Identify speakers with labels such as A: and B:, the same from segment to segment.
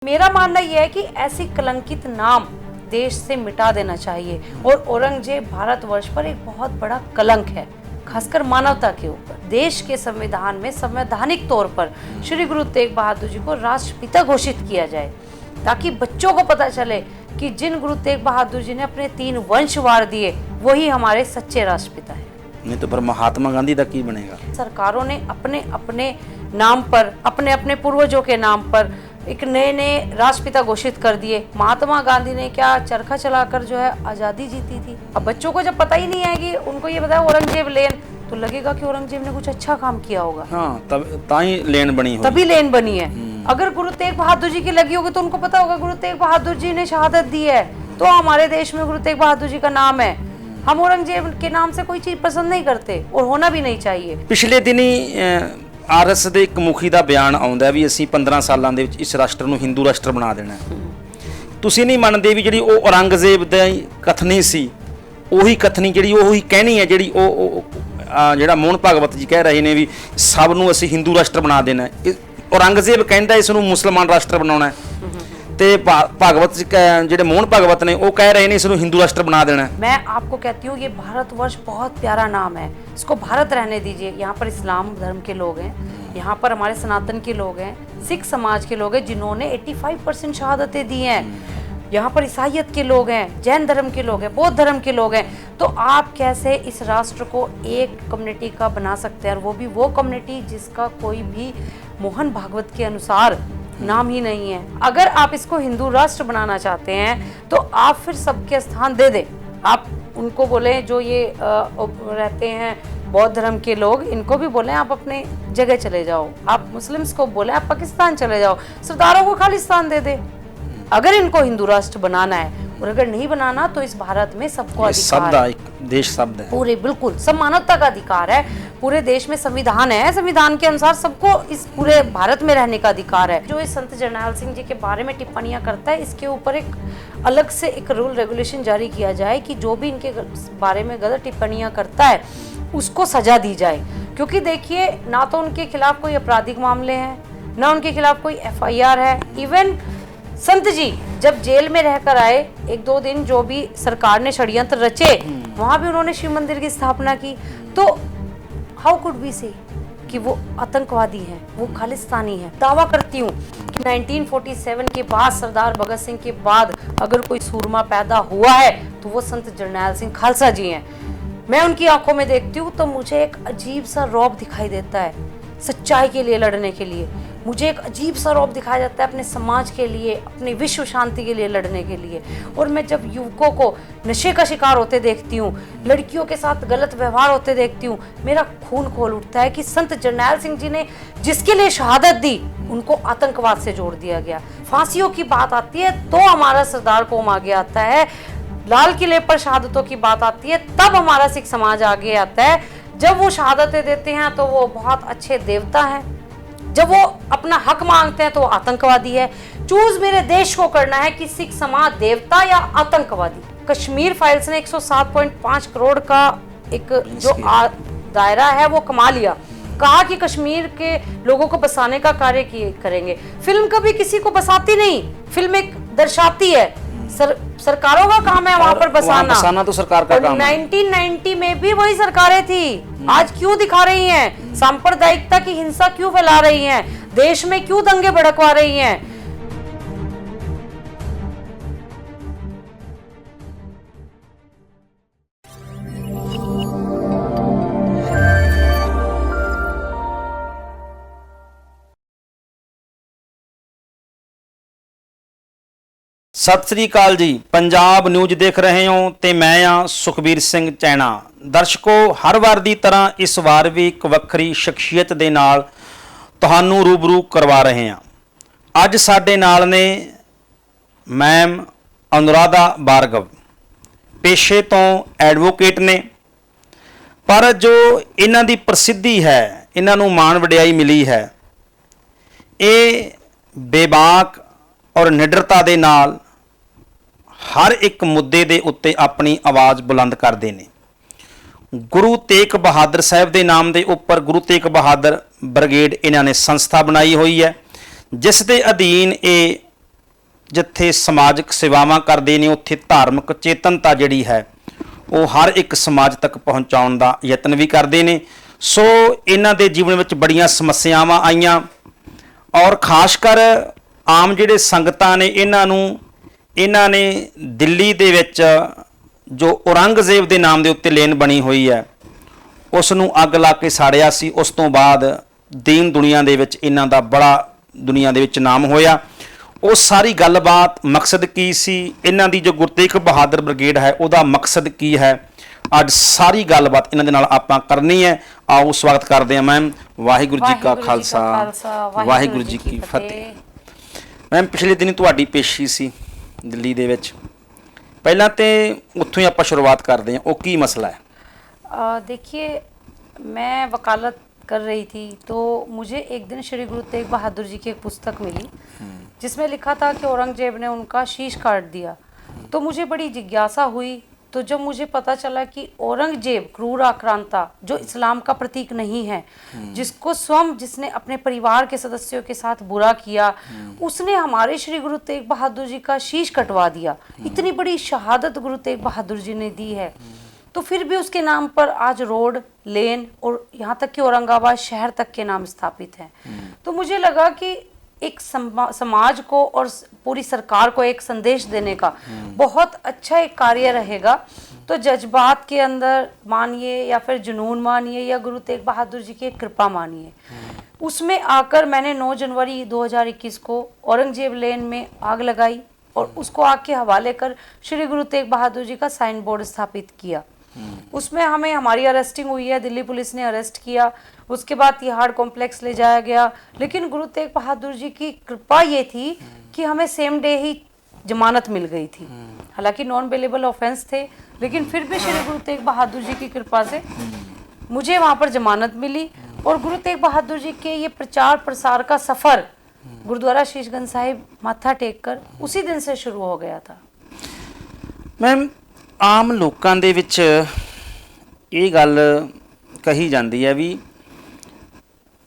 A: मेरा मानना यह है कि ऐसी कलंकित नाम देश से मिटा देना चाहिए और औरंगजेब भारतवर्ष पर एक बहुत बड़ा कलंक है, खासकर मानवता के ऊपर। देश के संविधान में संवैधानिक तौर पर श्री गुरु तेग बहादुर जी को राष्ट्रपिता घोषित किया जाए, ताकि बच्चों को पता चले कि जिन गुरु तेग बहादुर जी ने अपने 3 वंश वार दिए वही हमारे सच्चे राष्ट्रपिता है।
B: नहीं तो पर महात्मा गांधी का की बनेगा।
A: सरकारों ने अपने अपने नाम पर, अपने अपने पूर्वजों के नाम पर एक नए नए राष्ट्रपिता घोषित कर दिए। महात्मा गांधी ने क्या चरखा चलाकर जो है आजादी जीती थी। अब बच्चों को जब पता ही नहीं है कि उनको ये बताया औरंगजेब लेन, तो लगेगा कि औरंगजेब ने कुछ अच्छा काम किया होगा।
B: हाँ, तब ताई लेन बनी होगी,
A: तभी लेन बनी है। अगर गुरु तेग बहादुर जी की लगी होगी तो उनको पता होगा गुरु तेग बहादुर जी ने शहादत दी है, तो हमारे देश में गुरु तेग बहादुर जी का नाम है। हम औरंगजेब के नाम से कोई चीज पसंद नहीं करते और होना भी नहीं चाहिए।
B: पिछले दिनी आरएस ਦੇ ਇੱਕ ਮੁਖੀ ਦਾ ਬਿਆਨ ਆਉਂਦਾ ਵੀ ਅਸੀਂ 15 ਸਾਲਾਂ ਦੇ ਵਿੱਚ ਇਸ ਰਾਸ਼ਟਰ ਨੂੰ ਹਿੰਦੂ ਰਾਸ਼ਟਰ ਬਣਾ ਦੇਣਾ ਹੈ। ਤੁਸੀਂ ਨਹੀਂ ਮੰਨਦੇ ਵੀ ਜਿਹੜੀ ਉਹ ਔਰੰਗਜ਼ੇਬ ਦੀ ਕਥਨੀ ਸੀ, ਉਹੀ ਕਥਨੀ ਜਿਹੜੀ ਉਹੀ ਕਹਿਣੀ ਹੈ ਜਿਹੜੀ ਉਹ ਜਿਹੜਾ ਮੋਹਨ ਭਾਗਵਤ ਜੀ ਕਹਿ ਰਹੇ ਨੇ ਵੀ ਸਭ ਨੂੰ ਅਸੀਂ ਹਿੰਦੂ ਰਾਸ਼ਟਰ ਬਣਾ ਦੇਣਾ ਹੈ। ਔਰੰਗਜ਼ੇਬ ਕਹਿੰਦਾ ਇਸ ਨੂੰ ਮੁਸਲਮਾਨ ਰਾਸ਼ਟਰ ਬਣਾਉਣਾ ਹੈ ਤੇ भागवत ਜਿਹੜੇ मोहन भागवत ने वो कह रहे हैं इसको हिंदू राष्ट्र बना देना है।
A: मैं आपको कहती हूँ ये भारतवर्ष बहुत प्यारा नाम है, इसको भारत रहने दीजिए। यहाँ पर इस्लाम धर्म के लोग हैं, यहाँ पर हमारे सनातन के लोग हैं, सिख समाज के लोग हैं जिन्होंने 85% शहादतें दी हैं, यहाँ पर ईसाइयत के लोग हैं, जैन धर्म के लोग हैं, बौद्ध धर्म के लोग हैं। तो आप कैसे इस राष्ट्र को एक कम्युनिटी का बना सकते हैं, और वो भी वो कम्युनिटी जिसका कोई भी मोहन भागवत के अनुसार नाम ही नहीं है। अगर आप इसको हिंदू राष्ट्र बनाना चाहते हैं तो आप फिर सबके स्थान दे दें। आप उनको बोलें जो ये रहते हैं बौद्ध धर्म के लोग, इनको भी बोलें आप अपने जगह चले जाओ। आप मुस्लिम्स को बोलें आप पाकिस्तान चले जाओ। सरदारों को खालिस्तान दे दे। अगर इनको हिंदू राष्ट्र बनाना है, और अगर नहीं बनाना तो इस भारत में सबको अधिकार है,
B: देश शब्द है
A: पूरे, बिल्कुल सब मानवता का अधिकार है। पूरे देश में संविधान है, संविधान के अनुसार सबको इस पूरे भारत में रहने का अधिकार है। जो इस संत जरनैल सिंह जी के बारे में टिप्पणियां करता है, इसके ऊपर एक अलग से एक रूल रेगुलेशन जारी किया जाए कि जो भी इनके बारे में गलत टिप्पणियां करता है उसको सजा दी जाए। क्योंकि देखिए, ना तो उनके खिलाफ कोई आपराधिक मामले हैं, ना उनके खिलाफ कोई FIR है। इवन संत जी जब जेल में रहकर आए 1-2 दिन, जो भी सरकार ने षड्यंत्र रचे, वहां भी उन्होंने शिव मंदिर की स्थापना की। तो हाउ कुड वी से कि वो आतंकवादी हैं, वो खालिस्तानी हैं। दावा करती हूँ कि 1947 के बाद, सरदार भगत सिंह के बाद अगर कोई सूरमा पैदा हुआ है तो वो संत जरनैल सिंह खालसा जी हैं। मैं उनकी आंखों में देखती हूँ तो मुझे एक अजीब सा रौब दिखाई देता है सच्चाई के लिए लड़ने के लिए। मुझे एक अजीब सा रौब दिखाया जाता है अपने समाज के लिए, अपनी विश्व शांति के लिए लड़ने के लिए। और मैं जब युवकों को नशे का शिकार होते देखती हूँ, लड़कियों के साथ गलत व्यवहार होते देखती हूँ, मेरा खून खोल उठता है कि संत जरनैल सिंह जी ने जिसके लिए शहादत दी उनको आतंकवाद से जोड़ दिया गया। फांसियों की बात आती है तो हमारा सरदार कौम आगे आता है, लाल किले पर शहादतों की बात आती है तब हमारा सिख समाज आगे आता है। जब वो शहादतें देते हैं तो वो बहुत अच्छे देवता हैं, जब वो अपना हक मांगते हैं तो वो आतंकवादी है। चूज मेरे देश को करना है कि सिख समाज देवता या आतंकवादी। कश्मीर फाइल्स ने 107.5 करोड़ का एक जो दायरा है वो कमा लिया। कहा कि कश्मीर के लोगों को बसाने का कार्य करेंगे। फिल्म कभी किसी को बसाती नहीं, फिल्म एक दर्शाती है। सरकारों का काम है वहां पर बसाना तो सरकार का काम है। 1990 में भी वही सरकारें थी। आज क्यों दिखा रही हैं? सांप्रदायिकता की हिंसा क्यों फैला रही हैं? देश में क्यों दंगे भड़कवा रही हैं?
B: सत श्री अकाल जी, पंजाब न्यूज देख रहे हो ते मैं हाँ सुखबीर सिंह चैना। दर्शकों, हर वार की तरह इस वार भी एक वक्री शख्सियत के नाल तुहानू रूबरू करवा रहे हैं। अज साडे नाल ने मैम अनुराधा भार्गव, पेशे तो एडवोकेट ने, पर जो इन्हां दी प्रसिद्धि है, इन्हां नू मान वडियाई मिली है, ये बेबाक और निडरता दे नाल हर एक मुद्दे दे उत्ते अपनी आवाज़ बुलंद करते हैं। गुरु तेग बहादुर साहब के नाम के उपर गुरु तेग बहादुर ब्रिगेड इन्होंने संस्था बनाई हुई है, जिस दे अधीन ये ਜਿੱਥੇ ਸਮਾਜਿਕ ਸੇਵਾਵਾਂ ਕਰਦੇ ਨੇ ਉੱਥੇ ਧਾਰਮਿਕ ਚੇਤਨਤਾ ਜਿਹੜੀ ਹੈ ਉਹ ਹਰ ਇੱਕ ਸਮਾਜ ਤੱਕ ਪਹੁੰਚਾਉਣ ਦਾ ਯਤਨ ਵੀ ਕਰਦੇ ਨੇ। ਸੋ ਇਹਨਾਂ ਦੇ ਜੀਵਨ ਵਿੱਚ ਬੜੀਆਂ ਸਮੱਸਿਆਵਾਂ ਆਈਆਂ ਔਰ ਖਾਸ ਕਰ ਆਮ ਜਿਹੜੇ ਸੰਗਤਾਂ ਨੇ ਇਹਨਾਂ ਨੇ ਦਿੱਲੀ ਦੇ ਵਿੱਚ ਜੋ ਔਰੰਗਜ਼ੇਬ ਦੇ ਨਾਮ ਦੇ ਉੱਤੇ ਲੇਨ ਬਣੀ ਹੋਈ ਹੈ ਉਸ ਨੂੰ ਅੱਗ ਲਾ ਕੇ ਸਾੜਿਆ ਸੀ। ਉਸ ਤੋਂ ਬਾਅਦ ਦੀਨ ਦੁਨੀਆ ਦੇ ਵਿੱਚ ਇਹਨਾਂ ਦਾ ਬੜਾ ਦੁਨੀਆ ਦੇ ਵਿੱਚ ਨਾਮ ਹੋਇਆ। ਉਹ ਸਾਰੀ ਗੱਲਬਾਤ ਮਕਸਦ ਕੀ ਸੀ, ਇਹਨਾਂ ਦੀ ਜੋ ਗੁਰੂ ਤੇਗ ਬਹਾਦਰ ਬ੍ਰਿਗੇਡ ਹੈ ਉਹਦਾ ਮਕਸਦ ਕੀ ਹੈ, ਅੱਜ ਸਾਰੀ ਗੱਲਬਾਤ ਇਹਨਾਂ ਦੇ ਨਾਲ ਆਪਾਂ ਕਰਨੀ ਹੈ। ਆਓ ਸਵਾਗਤ ਕਰਦੇ ਹਾਂ ਮੈਮ। ਵਾਹਿਗੁਰੂ ਜੀ ਕਾ ਖਾਲਸਾ ਵਾਹਿਗੁਰੂ ਜੀ ਕੀ ਫਤਿਹ। ਮੈਮ ਪਿਛਲੇ ਦਿਨ ਤੁਹਾਡੀ ਪੇਸ਼ੀ ਸੀ ਦਿੱਲੀ ਦੇ ਵਿੱਚ, ਪਹਿਲਾਂ ਤੇ ਉੱਥੋਂ ਹੀ ਆਪਾਂ शुरुआत करते हैं। वो की मसला है?
A: देखिए, मैं वकालत कर रही थी तो मुझे एक दिन श्री गुरु तेग बहादुर जी की एक पुस्तक मिली जिसमें लिखा था कि औरंगजेब ने उनका शीश काट दिया। तो मुझे बड़ी जिज्ञासा हुई। तो जब मुझे पता चला कि औरंगजेब क्रूर आक्रांता जो इस्लाम का प्रतीक नहीं है, जिसको जिसने अपने परिवार के सदस्यों के साथ बुरा किया, उसने हमारे श्री गुरु तेग बहादुर जी का शीश कटवा दिया। इतनी बड़ी शहादत गुरु तेग बहादुर जी ने दी है, तो फिर भी उसके नाम पर आज रोड, लेन और यहाँ तक कि औरंगाबाद शहर तक के नाम स्थापित हैं। तो मुझे लगा कि एक समाज को और पूरी सरकार को एक संदेश देने का बहुत अच्छा एक कार्य रहेगा। तो जज्बात के अंदर मानिए या फिर जुनून मानिए या गुरु तेग बहादुर जी की कृपा मानिए, उसमें आकर मैंने 9 जनवरी 2021 को औरंगजेब लेन में आग लगाई और उसको आग के हवाले कर श्री गुरु तेग बहादुर जी का साइन बोर्ड स्थापित किया। उसमें हमारी अरेस्टिंग हुई है, दिल्ली पुलिस ने अरेस्ट किया, उसके बाद तिहाड़ कॉम्प्लेक्स ले जाया गया। लेकिन गुरु तेग बहादुर जी की कृपा ये थी कि हमें सेम डे ही जमानत मिल गई थी। हालांकि नॉन बेलेबल ऑफेंस थे, लेकिन फिर भी श्री गुरु तेग बहादुर जी की कृपा से मुझे वहाँ पर जमानत मिली। और गुरु तेग बहादुर जी के ये प्रचार प्रसार का सफ़र गुरुद्वारा शीशगंज साहिब माथा टेक कर उसी दिन से शुरू हो गया था।
B: मैम, आम लोगों ਦੇ ਵਿੱਚ ਇਹ ਗੱਲ ਕਹੀ ਜਾਂਦੀ ਹੈ ਵੀ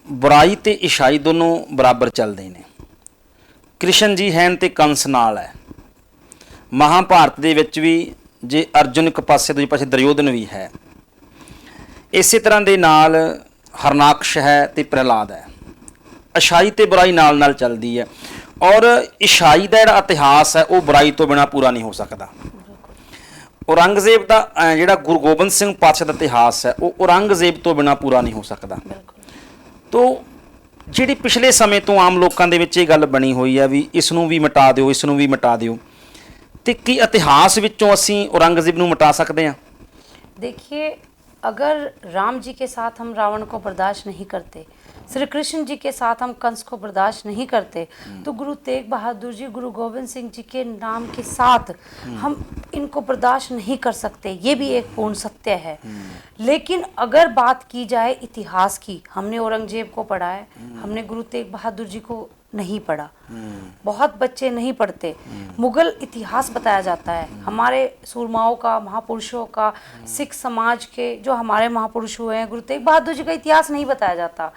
B: बुराई ਤੇ ईसाई दोनों बराबर ਚੱਲਦੇ ਨੇ। कृष्ण जी हैं ਤੇ कंस ਨਾਲ ਹੈ। महाभारत ਦੇ ਵਿੱਚ ਵੀ ਜੇ अर्जुन ਇੱਕ ਪਾਸੇ ਦੂਜੇ ਪਾਸੇ ਦੁਰਯੋਧਨ ਵੀ ਹੈ, ਇਸੇ ਤਰ੍ਹਾਂ ਦੇ ਨਾਲ हरनाक्ष है ਤੇ प्रहलाद है। ईसाई ਤੇ बुराई ਨਾਲ ਨਾਲ ਚੱਲਦੀ ਹੈ ਔਰ ईसाई ਦਾ ਜਿਹੜਾ ਇਤਿਹਾਸ ਹੈ ਉਹ बुराई ਤੋਂ ਬਿਨਾ ਪੂਰਾ ਨਹੀਂ ਹੋ ਸਕਦਾ। औरंगजेब का ਜਿਹੜਾ गुरु गोबिंद सिंह पातशाह का इतिहास है वो औरंगजेब तो बिना पूरा नहीं हो सकता। तो ਜਿਹੜੀ पिछले समय तो आम लोगों के विच ਇਹ ਗੱਲ बनी हुई है भी इसनूं भी मिटा दिओ, इसनूं भी मिटा दिओ, तो की इतिहास विचों असीं औरंगजेब नूं मिटा सकते हैं?
A: देखिए, अगर राम जी के साथ हम रावण को बर्दाश्त नहीं करते, श्री कृष्ण जी के साथ हम कंस को बर्दाश्त नहीं करते, तो गुरु तेग बहादुर जी, गुरु गोविंद सिंह जी के नाम के साथ हम इनको बर्दाश्त नहीं कर सकते। ये भी एक पूर्ण सत्य है। लेकिन अगर बात की जाए इतिहास की, हमने औरंगजेब को पढ़ा है, हमने गुरु तेग बहादुर जी को नहीं पढ़ा। बहुत बच्चे नहीं पढ़ते। मुगल इतिहास बताया जाता है, हमारे सूरमाओं का, महापुरुषों का, सिख समाज के जो हमारे महापुरुष हुए हैं, गुरु तेग बहादुर जी का इतिहास नहीं बताया जाता।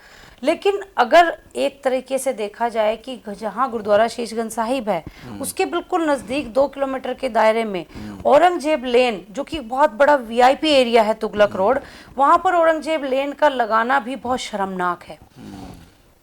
A: लेकिन अगर एक तरीके से देखा जाए कि जहाँ गुरुद्वारा शीशगंज साहिब है उसके बिल्कुल नज़दीक 2 किलोमीटर के दायरे में औरंगजेब लेन, जो कि बहुत बड़ा VIP एरिया है, तुगलक रोड, वहाँ पर औरंगजेब लेन का लगाना भी बहुत शर्मनाक है।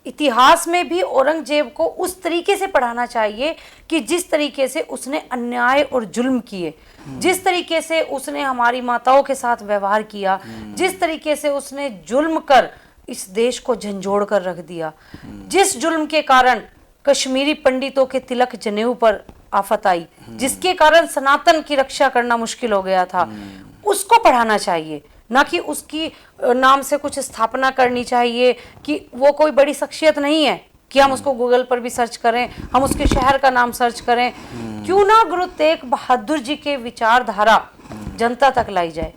A: इतिहास में भी औरंगजेब को उस तरीके से पढ़ाना चाहिए कि जिस तरीके से उसने अन्याय और जुल्म किए, जिस तरीके से उसने हमारी माताओं के साथ व्यवहार किया, जिस तरीके से उसने जुल्म कर इस देश को झंझोड़ कर रख दिया, जिस जुल्म के कारण कश्मीरी पंडितों के तिलक जनेऊ पर आफत आई, जिसके कारण सनातन की रक्षा करना मुश्किल हो गया था, उसको पढ़ाना चाहिए, ना कि उसकी नाम से कुछ स्थापना करनी चाहिए कि वो कोई बड़ी शख्सियत नहीं है कि हम उसको गूगल पर भी सर्च करें, हम उसके शहर का नाम सर्च करें। क्यों ना गुरु तेग बहादुर जी के विचारधारा जनता तक लाई जाए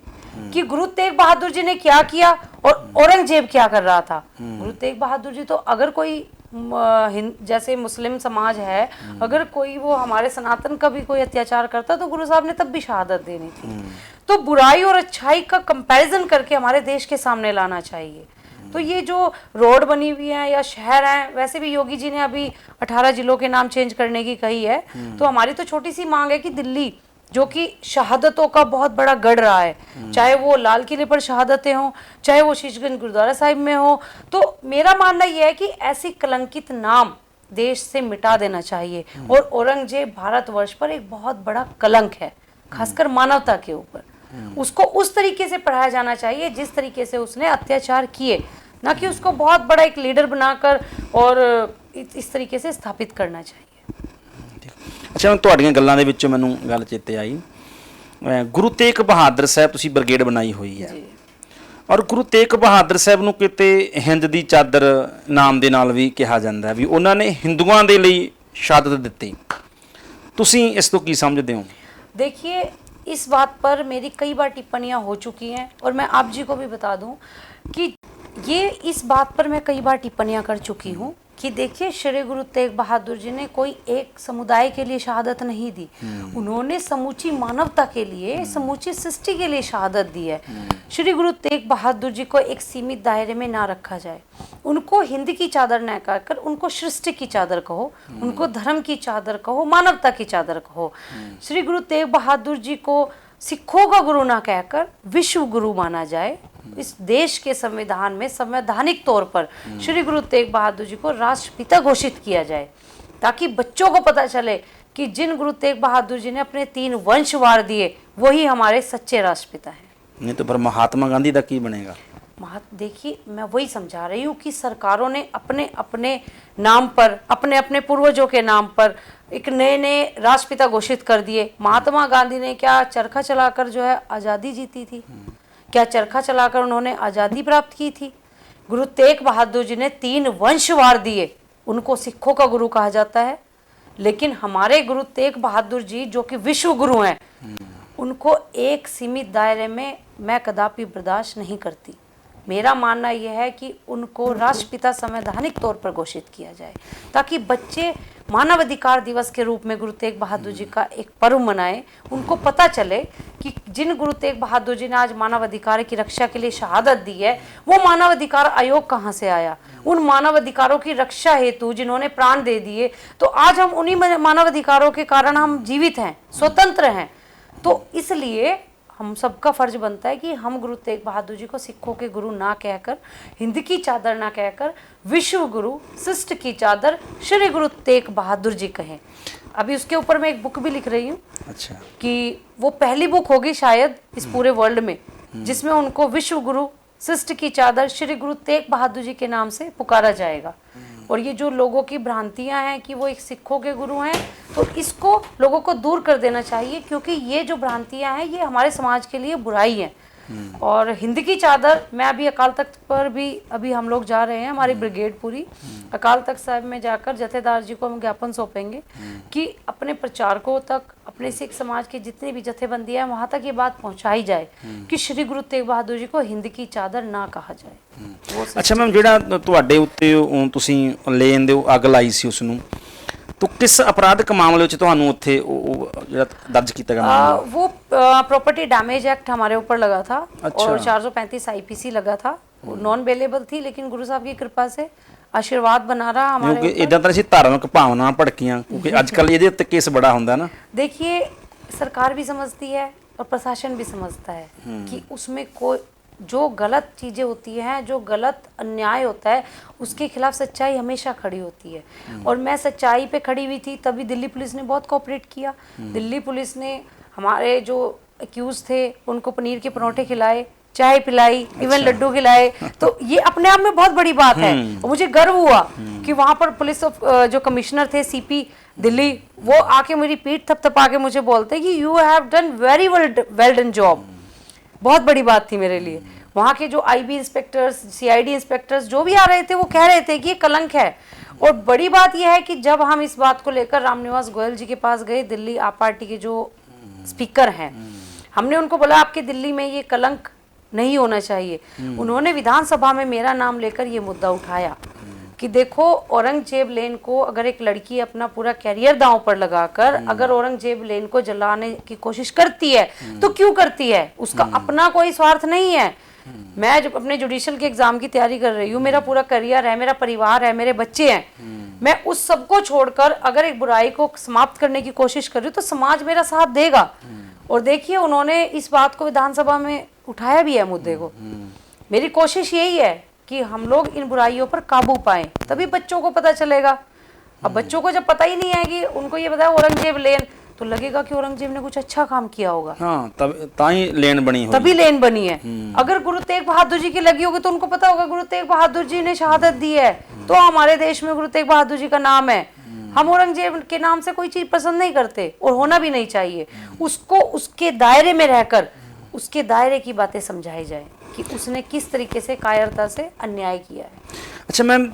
A: कि गुरु तेग बहादुर जी ने क्या किया और औरंगजेब क्या कर रहा था। गुरु तेग बहादुर जी तो अगर कोई जैसे मुस्लिम समाज है, अगर कोई वो हमारे सनातन का भी कोई अत्याचार करता तो गुरु साहब ने तब भी शहादत देनी थी। तो बुराई और अच्छाई का कंपैरिजन करके हमारे देश के सामने लाना चाहिए। तो तो ये जो रोड बनी हुई है या शहर है, वैसे भी योगी जी ने अभी 18 जिलों के नाम चेंज करने की कही है। तो हमारी तो छोटी सी मांग है कि दिल्ली जो कि शहादतों का बहुत बड़ा गढ़ रहा है, चाहे वो लाल किले पर शहादतें हों, चाहे वो शीशगंज गुरुद्वारा साहिब में हो, तो मेरा मानना यह है कि ऐसी कलंकित नाम देश से मिटा देना चाहिए। और औरंगजेब भारतवर्ष पर एक बहुत बड़ा कलंक है, खासकर मानवता के ऊपर। उसको उस तरीके से पढ़ाया जाना चाहिए जिस तरीके से उसने अत्याचार किए, ना कि उसको बहुत बड़ा एक लीडर बनाकर और इस तरीके से स्थापित करना चाहिए।
B: ਅੱਛਾ, ਤੁਹਾਡੀਆਂ ਗੱਲਾਂ ਦੇ ਵਿੱਚੋਂ ਮੈਨੂੰ ਗੱਲ ਚੇਤੇ ਆਈ, ਗੁਰੂ ਤੇਗ ਬਹਾਦਰ ਸਾਹਿਬ ਤੁਸੀਂ ਬ੍ਰਿਗੇਡ ਬਣਾਈ ਹੋਈ ਹੈ, ਔਰ ਗੁਰੂ ਤੇਗ ਬਹਾਦਰ ਸਾਹਿਬ ਨੂੰ ਕਿਤੇ ਹਿੰਦ ਦੀ ਚਾਦਰ ਨਾਮ ਦੇ ਨਾਲ ਵੀ ਕਿਹਾ ਜਾਂਦਾ ਵੀ ਉਹਨਾਂ ਨੇ ਹਿੰਦੂਆਂ ਦੇ ਲਈ ਸ਼ਹਾਦਤ ਦਿੱਤੀ। ਤੁਸੀਂ ਇਸ ਤੋਂ ਕੀ ਸਮਝਦੇ ਹੋ?
A: देखिए, इस बात पर मेरी कई बार टिप्पणियां हो चुकी हैं और मैं आप जी को भी बता दूं कि ये इस बात पर मैं कई बार टिप्पणियां कर चुकी हूं कि देखिए, श्री गुरु तेग बहादुर जी ने कोई एक समुदाय के लिए शहादत नहीं दी, उन्होंने समूची मानवता के लिए, समूची सृष्टि के लिए शहादत दी है। श्री गुरु तेग बहादुर जी को एक सीमित दायरे में ना रखा जाए, उनको हिंद की चादर न कहकर उनको सृष्टि की चादर कहो, उनको धर्म की चादर कहो, मानवता की चादर कहो। श्री गुरु तेग बहादुर जी को सिखों का गुरु ना कहकर विश्व गुरु माना जाए। इस देश के संविधान में संवैधानिक तौर पर श्री गुरु तेग बहादुर जी को राष्ट्रपिता घोषित किया जाए, ताकि बच्चों को पता चले कि जिन गुरु तेग बहादुर जी ने अपने 3 वंश वार दिए वही हमारे सच्चे राष्ट्रपिता हैं।
B: नहीं तो पर महात्मा गांधी का की बनेगा?
A: देखिए, मैं वही समझा रही हूँ कि सरकारों ने अपने अपने नाम पर, अपने अपने पूर्वजों के नाम पर एक नए नए राष्ट्रपिता घोषित कर दिए। महात्मा गांधी ने क्या चरखा चलाकर जो है आज़ादी जीती थी? क्या चरखा चलाकर उन्होंने आज़ादी प्राप्त की थी? गुरु तेग बहादुर जी ने 3 वंश वार दिए, उनको सिखों का गुरु कहा जाता है। लेकिन हमारे गुरु तेग बहादुर जी जो कि विश्व गुरु हैं, उनको एक सीमित दायरे में मैं कदापि बर्दाश्त नहीं करती। मेरा मानना यह है कि उनको राष्ट्रपिता संवैधानिक तौर पर घोषित किया जाए, ताकि बच्चे मानव अधिकार दिवस के रूप में गुरु तेग बहादुर जी का एक पर्व मनाएं। उनको पता चले कि जिन गुरु तेग बहादुर जी ने आज मानव अधिकार की रक्षा के लिए शहादत दी है, वो मानव अधिकार आयोग कहाँ से आया? उन मानव अधिकारों की रक्षा हेतु जिन्होंने प्राण दे दिए, तो आज हम उन्हीं मानव अधिकारों के कारण हम जीवित हैं, स्वतंत्र हैं। तो इसलिए हम सबका फर्ज बनता है कि हम गुरु तेग बहादुर जी को सिखों के गुरु ना कहकर, हिंद की चादर ना कहकर, विश्व गुरु, सृष्टि की चादर श्री गुरु तेग बहादुर जी कहें। अभी उसके ऊपर मैं एक बुक भी लिख रही हूँ। अच्छा। कि वो पहली बुक होगी शायद इस पूरे वर्ल्ड में जिसमें उनको विश्व गुरु, सृष्टि की चादर श्री गुरु तेग बहादुर जी के नाम से पुकारा जाएगा। और ये जो लोगों की भ्रांतियां हैं कि वो एक सिखों के गुरु हैं, तो इसको लोगों को दूर कर देना चाहिए, क्योंकि ये जो भ्रांतियां हैं ये हमारे समाज के लिए बुराई है। और हिंद की चादर, मैं अभी अकाल तख्त पर भी अभी हम लोग जा रहे हैं, हमारी ब्रिगेड पूरी अकाल तख्त साहब में जाकर जथेदार जी को हम ज्ञापन सौंपेंगे कि अपने प्रचारकों तक, अपने सिख समाज की जितनी भी जथेबंदियां हैं वहाँ तक ये बात पहुँचाई जाए कि श्री गुरु तेग बहादुर जी को हिंद की चादर ना कहा जाए।
B: अच्छा मैम, ਜਿਹੜਾ ਤੁਹਾਡੇ ਉੱਤੇ ਤੁਸੀਂ ਲੇਨ ਦੇ ਅੱਗ ਲਾਈ ਸੀ ਉਸ ਨੂੰ, तो किस अपराधिक मामले ਵਿੱਚ ਤੁਹਾਨੂੰ ਉੱਥੇ ਜਿਹੜਾ ਦਰਜ ਕੀਤਾ ਗਿਆ?
A: वो प्रॉपर्टी डैमेज एक्ट हमारे ऊपर लगा था। अच्छा। और 435 आईपीसी लगा था। नॉन बेलेबल थी, लेकिन गुरु साहब की कृपा से आशीर्वाद बना रहा हमारे ऊपर।
B: इदां तरह से धार्मिक भावना भड़कियां, क्योंकि आजकल ਇਹਦੇ ਉੱਤੇ केस बड़ा ਹੁੰਦਾ ना।
A: देखिए, सरकार भी समझती है और प्रशासन भी समझता है कि उसमें कोई जो गलत चीज़ें होती हैं, जो गलत अन्याय होता है, उसके खिलाफ सच्चाई हमेशा खड़ी होती है। और मैं सच्चाई पे खड़ी हुई थी, तभी दिल्ली पुलिस ने बहुत कोऑपरेट किया। दिल्ली पुलिस ने हमारे जो एक्यूज थे उनको पनीर के परोठे खिलाए, चाय पिलाई, इवन लड्डू खिलाए। तो ये अपने आप में बहुत बड़ी बात है। और मुझे गर्व हुआ कि वहाँ पर पुलिस जो कमिश्नर थे सीपी दिल्ली, वो आके मेरी पीठ थपथपा के मुझे बोलते कि you have done very well done job. बहुत बड़ी बात थी मेरे लिए। वहाँ के जो आईबी इंस्पेक्टर्स, सीआईडी इंस्पेक्टर्स जो भी आ रहे थे, वो कह रहे थे कि ये कलंक है। और बड़ी बात यह है कि जब हम इस बात को लेकर रामनिवास गोयल जी के पास गए, दिल्ली आप पार्टी के जो स्पीकर हैं, हमने उनको बोला आपके दिल्ली में ये कलंक नहीं होना चाहिए। उन्होंने विधानसभा में मेरा नाम लेकर ये मुद्दा उठाया। कि देखो औरंगजेब लेन को अगर एक लड़की अपना पूरा कैरियर दांव पर लगाकर अगर औरंगजेब लेन को जलाने की कोशिश करती है तो क्यों करती है, उसका अपना कोई स्वार्थ नहीं है। मैं जब अपने जुडिशियल के एग्जाम की तैयारी कर रही हूँ, मेरा पूरा करियर है, मेरा परिवार है, मेरे बच्चे हैं, मैं उस सबको छोड़कर अगर एक बुराई को समाप्त करने की कोशिश कर रही हूँ तो समाज मेरा साथ देगा। और देखिए उन्होंने इस बात को विधानसभा में उठाया भी है मुद्दे को। मेरी कोशिश यही है कि हम लोग इन बुराइयों पर काबू पाएं, तभी बच्चों को पता चलेगा। अब बच्चों को जब पता ही नहीं है कि उनको ये बताया औरंगजेब लेन, तो लगेगा कि औरंगजेब ने कुछ अच्छा काम किया होगा।
B: हाँ, तब ताही लेन बनी होगी,
A: तभी लेन बनी है। अगर गुरु तेग बहादुर जी की लगी होगी तो उनको पता होगा गुरु तेग बहादुर जी ने शहादत दी है, तो हमारे देश में गुरु तेग बहादुर जी का नाम है। हम औरंगजेब के नाम से कोई चीज पसंद नहीं करते और होना भी नहीं चाहिए। उसको उसके दायरे में रहकर उसके दायरे की बातें समझाई जाए कि उसने किस तरीके से कायरता से अन्याय किया है।
B: अच्छा मैम,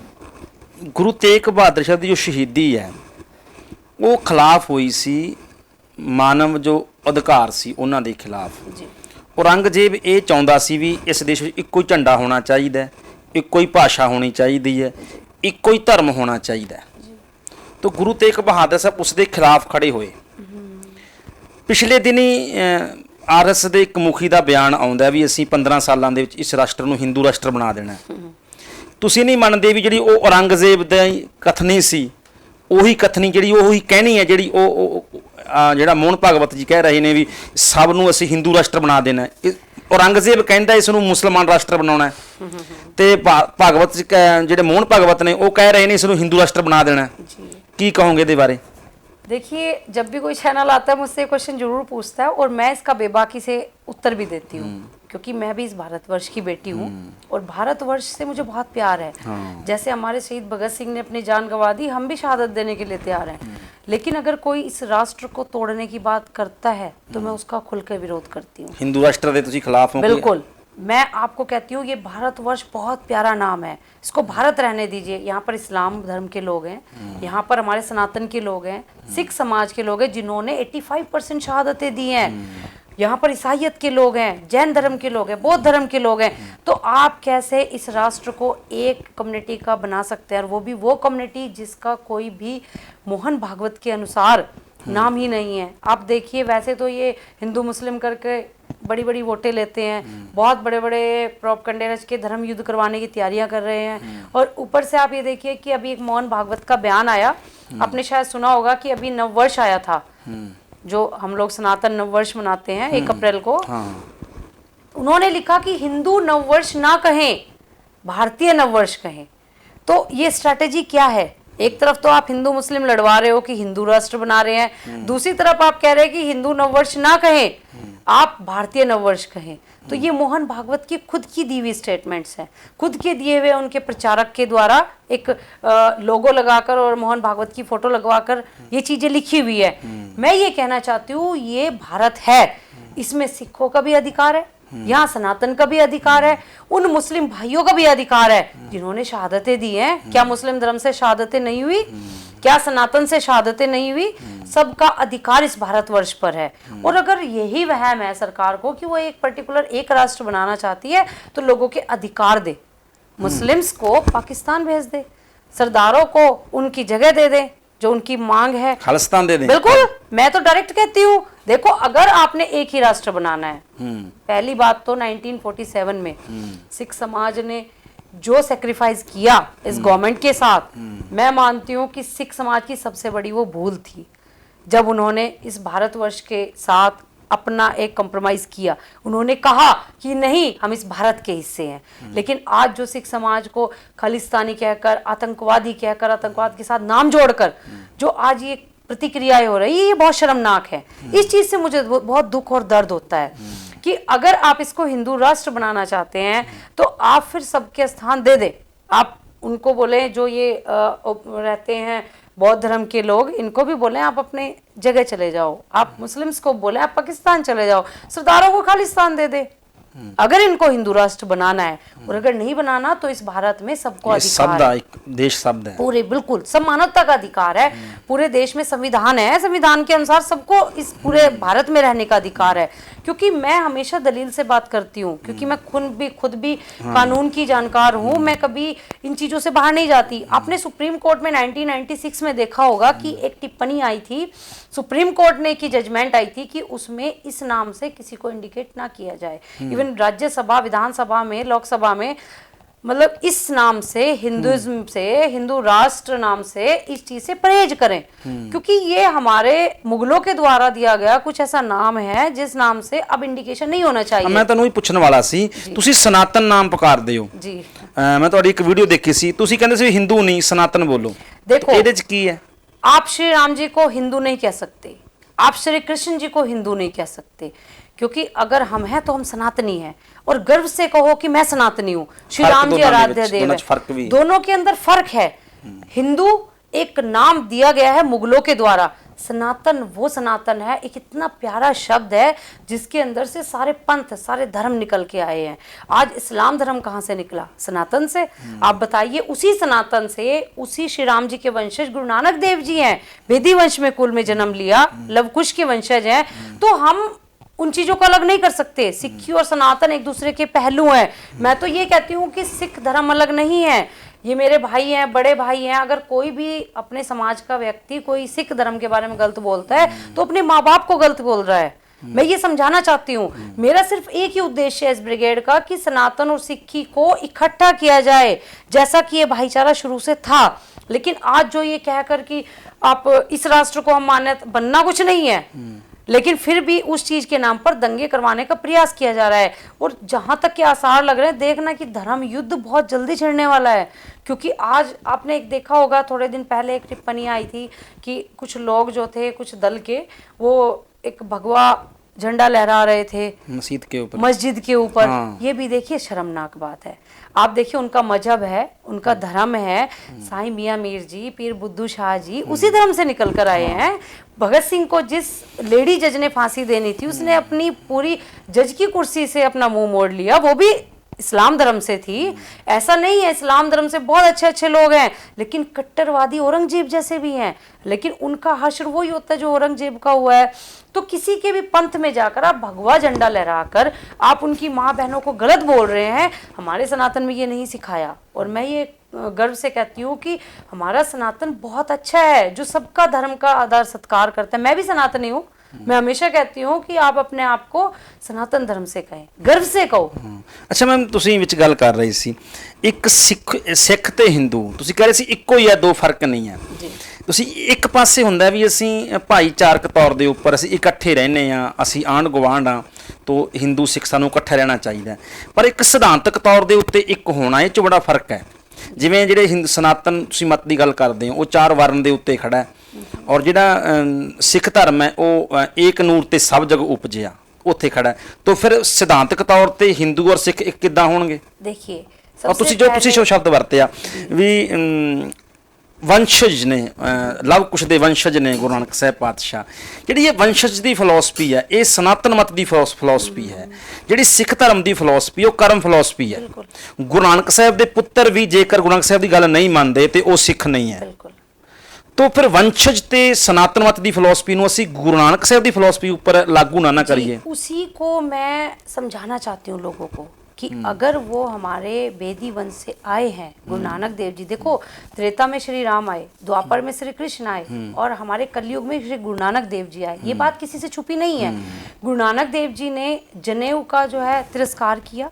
B: गुरु तेग बहादुर शाह की जो शहीदी है वो खिलाफ हुई सी मानव जो अधिकार सी ਉਹਨਾਂ ਦੇ ਖਿਲਾਫ।
A: जी
B: औरंगजेब ਇਹ ਚਾਹੁੰਦਾ ਸੀ ਵੀ ਇਸ ਦੇਸ਼ ਵਿੱਚ ਇੱਕੋ ਹੀ ਝੰਡਾ ਹੋਣਾ ਚਾਹੀਦਾ ਹੈ, ਇੱਕੋ ਹੀ ਭਾਸ਼ਾ ਹੋਣੀ ਚਾਹੀਦੀ ਹੈ, ਇੱਕੋ ਹੀ ਧਰਮ ਹੋਣਾ ਚਾਹੀਦਾ ਹੈ। तो गुरु तेग बहादुर साहब उस दे खिलाफ खड़े होए। पिछले दिनी आरएस ਦੇ ਇੱਕ ਮੁਖੀ ਦਾ ਬਿਆਨ ਆਉਂਦਾ ਵੀ ਅਸੀਂ 15 ਸਾਲਾਂ ਦੇ ਵਿੱਚ ਇਸ ਰਾਸ਼ਟਰ ਨੂੰ ਹਿੰਦੂ ਰਾਸ਼ਟਰ ਬਣਾ ਦੇਣਾ। ਤੁਸੀਂ ਨਹੀਂ ਮੰਨਦੇ ਵੀ ਜਿਹੜੀ ਉਹ ਔਰੰਗਜ਼ੇਬ ਦੀ ਕਥਨੀ ਸੀ ਉਹੀ ਕਥਨੀ ਜਿਹੜੀ ਉਹੀ ਕਹਿਣੀ ਹੈ ਜਿਹੜੀ ਉਹ ਜਿਹੜਾ ਮੋਹਨ ਭਾਗਵਤ ਜੀ ਕਹਿ ਰਹੇ ਨੇ ਵੀ ਸਭ ਨੂੰ ਅਸੀਂ ਹਿੰਦੂ ਰਾਸ਼ਟਰ ਬਣਾ ਦੇਣਾ। ਔਰੰਗਜ਼ੇਬ ਕਹਿੰਦਾ ਇਸ ਨੂੰ ਮੁਸਲਮਾਨ ਰਾਸ਼ਟਰ ਬਣਾਉਣਾ ਤੇ ਭਾਗਵਤ ਜਿਹੜੇ ਮੋਹਨ ਭਾਗਵਤ ਨੇ ਉਹ ਕਹਿ ਰਹੇ ਨੇ ਇਸ ਨੂੰ ਹਿੰਦੂ ਰਾਸ਼ਟਰ बना देना। की कहोगे इसके बारे?
A: देखिए, जब भी कोई चैनल आता है मुझसे क्वेश्चन जरूर पूछता है और मैं इसका बेबाकी से उत्तर भी देती हूँ, क्योंकि मैं भी इस भारतवर्ष की बेटी हूँ और भारतवर्ष से मुझे बहुत प्यार है। जैसे हमारे शहीद भगत सिंह ने अपनी जान गंवा दी, हम भी शहादत देने के लिए तैयार हैं। लेकिन अगर कोई इस राष्ट्र को तोड़ने की बात करता है तो मैं उसका खुलकर विरोध करती हूँ।
B: हिंदू राष्ट्र के तुसी खिलाफ हो?
A: बिल्कुल। मैं आपको कहती हूँ ये भारतवर्ष बहुत प्यारा नाम है, इसको भारत रहने दीजिए। यहाँ पर इस्लाम धर्म के लोग हैं, यहाँ पर हमारे सनातन के लोग हैं, सिख समाज के लोग हैं जिन्होंने 85% शहादतें दी हैं, यहाँ पर ईसाइयत के लोग हैं, जैन धर्म के लोग हैं, बौद्ध धर्म के लोग हैं। तो आप कैसे इस राष्ट्र को एक कम्युनिटी का बना सकते हैं, और वो भी वो कम्युनिटी जिसका कोई भी मोहन भागवत के अनुसार नाम ही नहीं है। आप देखिए, वैसे तो ये हिंदू मुस्लिम करके बड़ी बड़ी वोटें लेते हैं, बहुत बड़े बड़े प्रोपगंडे रच के धर्म युद्ध करवाने की तैयारियां कर रहे हैं। और ऊपर से आप ये देखिए कि अभी एक मोहन भागवत का बयान आया, आपने शायद सुना होगा कि अभी नववर्ष आया था, जो हम लोग सनातन नववर्ष मनाते हैं 1 अप्रैल को। उन्होंने लिखा कि हिंदू नववर्ष ना कहें, भारतीय नववर्ष कहें। तो ये स्ट्रैटेजी क्या है? एक तरफ तो आप हिंदू मुस्लिम लड़वा रहे हो कि हिंदू राष्ट्र बना रहे हैं, दूसरी तरफ आप कह रहे हैं कि हिंदू नववर्ष ना कहें, आप भारतीय नववर्ष कहें। तो ये मोहन भागवत की खुद की दी हुई स्टेटमेंट्स हैं, खुद के दिए हुए उनके प्रचारक के द्वारा एक लोगो लगाकर और मोहन भागवत की फोटो लगवाकर ये चीजें लिखी हुई है। मैं ये कहना चाहती हूँ ये भारत है, इसमें सिखों का भी अधिकार है, यहाँ सनातन का भी अधिकार है, उन मुस्लिम भाइयों का भी अधिकार है जिन्होंने शहादतें दी हैं। क्या मुस्लिम धर्म से शहादतें नहीं हुई? क्या सनातन से शहादतें नहीं हुई? सबका अधिकार इस भारतवर्ष पर है। और अगर यही वहम है सरकार को कि वो एक पर्टिकुलर एक राष्ट्र बनाना चाहती है तो लोगों के अधिकार दे, मुस्लिम्स को पाकिस्तान भेज दे, सरदारों को उनकी जगह दे दे जो उनकी मांग है,
B: खालिस्तान दे दें।
A: बिल्कुल, मैं तो डायरेक्ट कहती हूँ। देखो, अगर आपने एक ही राष्ट्र बनाना है, पहली बात तो 1947 में सिख समाज ने जो सेक्रीफाइस किया इस गवर्नमेंट के साथ, मैं मानती हूँ कि सिख समाज की सबसे बड़ी वो भूल थी जब उन्होंने इस भारतवर्ष के साथ अपना एक कंप्रोमाइज किया। उन्होंने कहा कि नहीं, हम इस भारत के हिस्से हैं। लेकिन आज जो सिख समाज को खालिस्तानी कहकर, आतंकवादी कहकर, आतंकवाद के साथ नाम जोड़कर जो आज ये प्रतिक्रियाएं हो रही है, ये बहुत शर्मनाक है। इस चीज से मुझे बहुत दुख और दर्द होता है कि अगर आप इसको हिंदू राष्ट्र बनाना चाहते हैं तो आप फिर सबके स्थान दे दे। आप उनको बोले जो ये रहते हैं बौद्ध धर्म के लोग, इनको भी बोले आप अपने जगह चले जाओ, आप मुस्लिम्स को बोले आप पाकिस्तान चले जाओ, सरदारों को खालिस्तान दे दे। अगर इनको हिंदू राष्ट्र बनाना है, और अगर नहीं बनाना तो इस भारत में सबको अधिकार है।
B: एक देश शब्द है,
A: पूरे बिल्कुल सब मानवता का अधिकार है। पूरे देश में संविधान है, संविधान के अनुसार सबको इस पूरे भारत में रहने का अधिकार है। क्योंकि मैं हमेशा दलील से बात करती हूँ, क्योंकि मैं खुद भी कानून की जानकार हूँ, मैं कभी इन चीजों से बाहर नहीं जाती। आपने सुप्रीम कोर्ट में 1996 में देखा होगा कि एक टिप्पणी आई थी, सुप्रीम कोर्ट ने की जजमेंट आई थी कि उसमें इस नाम से किसी को इंडिकेट ना किया जाए। इवन राज्यसभा, विधानसभा में, लोकसभा में, मतलब इस नाम से, हिंदुइज्म से, हिंदू राष्ट्र नाम से, इस चीज से परहेज करें। क्योंकि ये हमारे मुगलों के द्वारा दिया गया कुछ ऐसा नाम है जिस नाम से अब इंडिकेशन नहीं होना चाहिए।
B: मैं ਤੁਹਾਨੂੰ ਹੀ ਪੁੱਛਣ ਵਾਲਾ ਸੀ, ਤੁਸੀਂ ਸਨਾਤਨ ਨਾਮ ਪੁਕਾਰਦੇ ਹੋ
A: ਜੀ।
B: ਮੈਂ ਤੁਹਾਡੀ ਇੱਕ ਵੀਡੀਓ ਦੇਖੀ ਸੀ, ਤੁਸੀਂ ਕਹਿੰਦੇ ਸੀ ਹਿੰਦੂ ਨਹੀਂ ਸਨਾਤਨ ਬੋਲੋ।
A: ਦੇਖੋ
B: ਇਹਦੇ ਚ ਕੀ ਹੈ?
A: आप श्री राम जी को हिंदू नहीं कह सकते, आप श्री कृष्ण जी को हिंदू नहीं कह सकते, क्योंकि अगर हम हैं तो हम सनातनी हैं। और गर्व से कहो कि मैं सनातनी हूँ। श्री राम जी आराध्य देव है, दोनों के अंदर फर्क है। हिंदू एक नाम दिया गया है मुगलों के द्वारा, सनातन वो सनातन है, एक इतना प्यारा शब्द है जिसके अंदर से सारे पंथ, सारे धर्म निकल के आए हैं। आज इस्लाम धर्म कहाँ से निकला? सनातन से। आप बताइए, उसी सनातन से, उसी श्री राम जी के वंशज गुरु नानक देव जी हैं, वेदी वंश में कुल में जन्म लिया, लवकुश के वंशज हैं। तो हम उन चीजों को अलग नहीं कर सकते। सिक्खी और सनातन एक दूसरे के पहलू हैं। मैं तो ये कहती हूँ कि सिख धर्म अलग नहीं है, ये मेरे भाई हैं, बड़े भाई हैं। अगर कोई भी अपने समाज का व्यक्ति कोई सिख धर्म के बारे में गलत बोलता है तो अपने माँ बाप को गलत बोल रहा है। मैं ये समझाना चाहती हूँ, मेरा सिर्फ एक ही उद्देश्य है इस ब्रिगेड का कि सनातन और सिक्खी को इकट्ठा किया जाए, जैसा कि ये भाईचारा शुरू से था। लेकिन आज जो ये कहकर कि आप इस राष्ट्र को हम मान्यता, बनना कुछ नहीं है, लेकिन फिर भी उस चीज के नाम पर दंगे करवाने का प्रयास किया जा रहा है। और जहां तक के आसार लग रहे हैं, देखना कि धर्म युद्ध बहुत जल्दी छिड़ने वाला है। क्योंकि आज आपने एक देखा होगा, थोड़े दिन पहले एक टिप्पणी आई थी कि कुछ लोग जो थे, कुछ दल के, वो एक भगवा झंडा लहरा रहे थे मस्जिद के ऊपर। हाँ। ये भी देखिए शर्मनाक बात है। आप देखिए, उनका मजहब है, उनका धर्म है। साईं मियां मीर जी, पीर बुद्धू शाह जी उसी धर्म से निकल कर आए हैं। भगत सिंह को जिस लेडी जज ने फांसी देनी थी, उसने अपनी पूरी जज की कुर्सी से अपना मुंह मोड़ लिया, वो भी इस्लाम धर्म से थी। ऐसा नहीं है, इस्लाम धर्म से बहुत अच्छे अच्छे लोग हैं, लेकिन कट्टरवादी औरंगजेब जैसे भी हैं। लेकिन उनका हश्र वही होता है जो औरंगजेब का हुआ है। तो किसी के भी पंथ में जाकर आप भगवा झंडा लहराकर आप उनकी माँ बहनों को गलत बोल रहे हैं। हमारे सनातन में ये नहीं सिखाया। और मैं ये गर्व से कहती हूँ कि हमारा सनातन बहुत अच्छा है, जो सबका धर्म का आदर सत्कार करता है। मैं भी सनातनी हूँ। मैं हमेशा कहती हूँ कि आप अपने आप को सनातन धर्म से कहें, गर्व से कहो।
B: अच्छा मैम, ਤੁਸੀਂ ਵਿੱਚ ਗੱਲ ਕਰ ਰਹੀ ਸੀ ਇੱਕ ਸਿੱਖ ਤੇ ਹਿੰਦੂ, ਤੁਸੀਂ ਕਹਿ ਰਹੇ ਸੀ ਇੱਕੋ ਹੀ ਹੈ, ਦੋ ਫਰਕ ਨਹੀਂ ਹੈ ਜੀ। ਤੁਸੀਂ ਇੱਕ ਪਾਸੇ ਹੁੰਦਾ ਵੀ ਅਸੀਂ ਭਾਈਚਾਰਕ ਤੌਰ ਦੇ ਉੱਪਰ ਅਸੀਂ ਇਕੱਠੇ ਰਹਿੰਦੇ ਆ, ਅਸੀਂ ਆਂਢ ਗੁਆਂਢ ਆ, तो हिंदू सिख सानू इकट्ठा रहना चाहिए। पर एक सिद्धांतक तौर के उत्ते एक होना, ये च बड़ा फर्क है। जिवें जिहड़े सनातन तुसीं मत की गल करदे हो, वो 4 वर्ण के उत्ते खड़ा है, और जिहड़ा सिख धर्म है वो एक नूर ते सब जग उपजिया उत्थे खड़ा है। तो फिर सिद्धांतक तौर ते हिंदू और सिख एक किद्दां होणगे?
A: देखिए,
B: और तुसीं जो शब्द वरतिया भी वंशज ने, लव कुश के वंशज ने गुरु नानक साहब पातशाह, जी ये वंशज की फिलोसफी है, ये सनातन मत की फिलोसफी है। जी सिख धर्म की फिलोसफी, वो कर्म फिलोसफी है। गुरु नानक साहब के पुत्र भी जेकर गुरु नानक साहब की गल नहीं मानते तो वो सिख नहीं है। तो फिर वंशज ते सनातन मत की फिलोसफी नूं असीं गुरु नानक साहब की फिलोसफी ऊपर लागू ना करिए।
A: उसी को मैं समझाना चाहती हूँ लोगों को कि अगर वो हमारे वेदी वंश से आए हैं, गुरु नानक देव जी, देखो त्रेता में श्री राम आए, द्वापर में श्री कृष्ण आए, और हमारे कलयुग में श्री गुरु नानक देव जी आए। ये बात किसी से छुपी नहीं है। गुरु नानक देव जी ने जनेऊ का जो है तिरस्कार किया,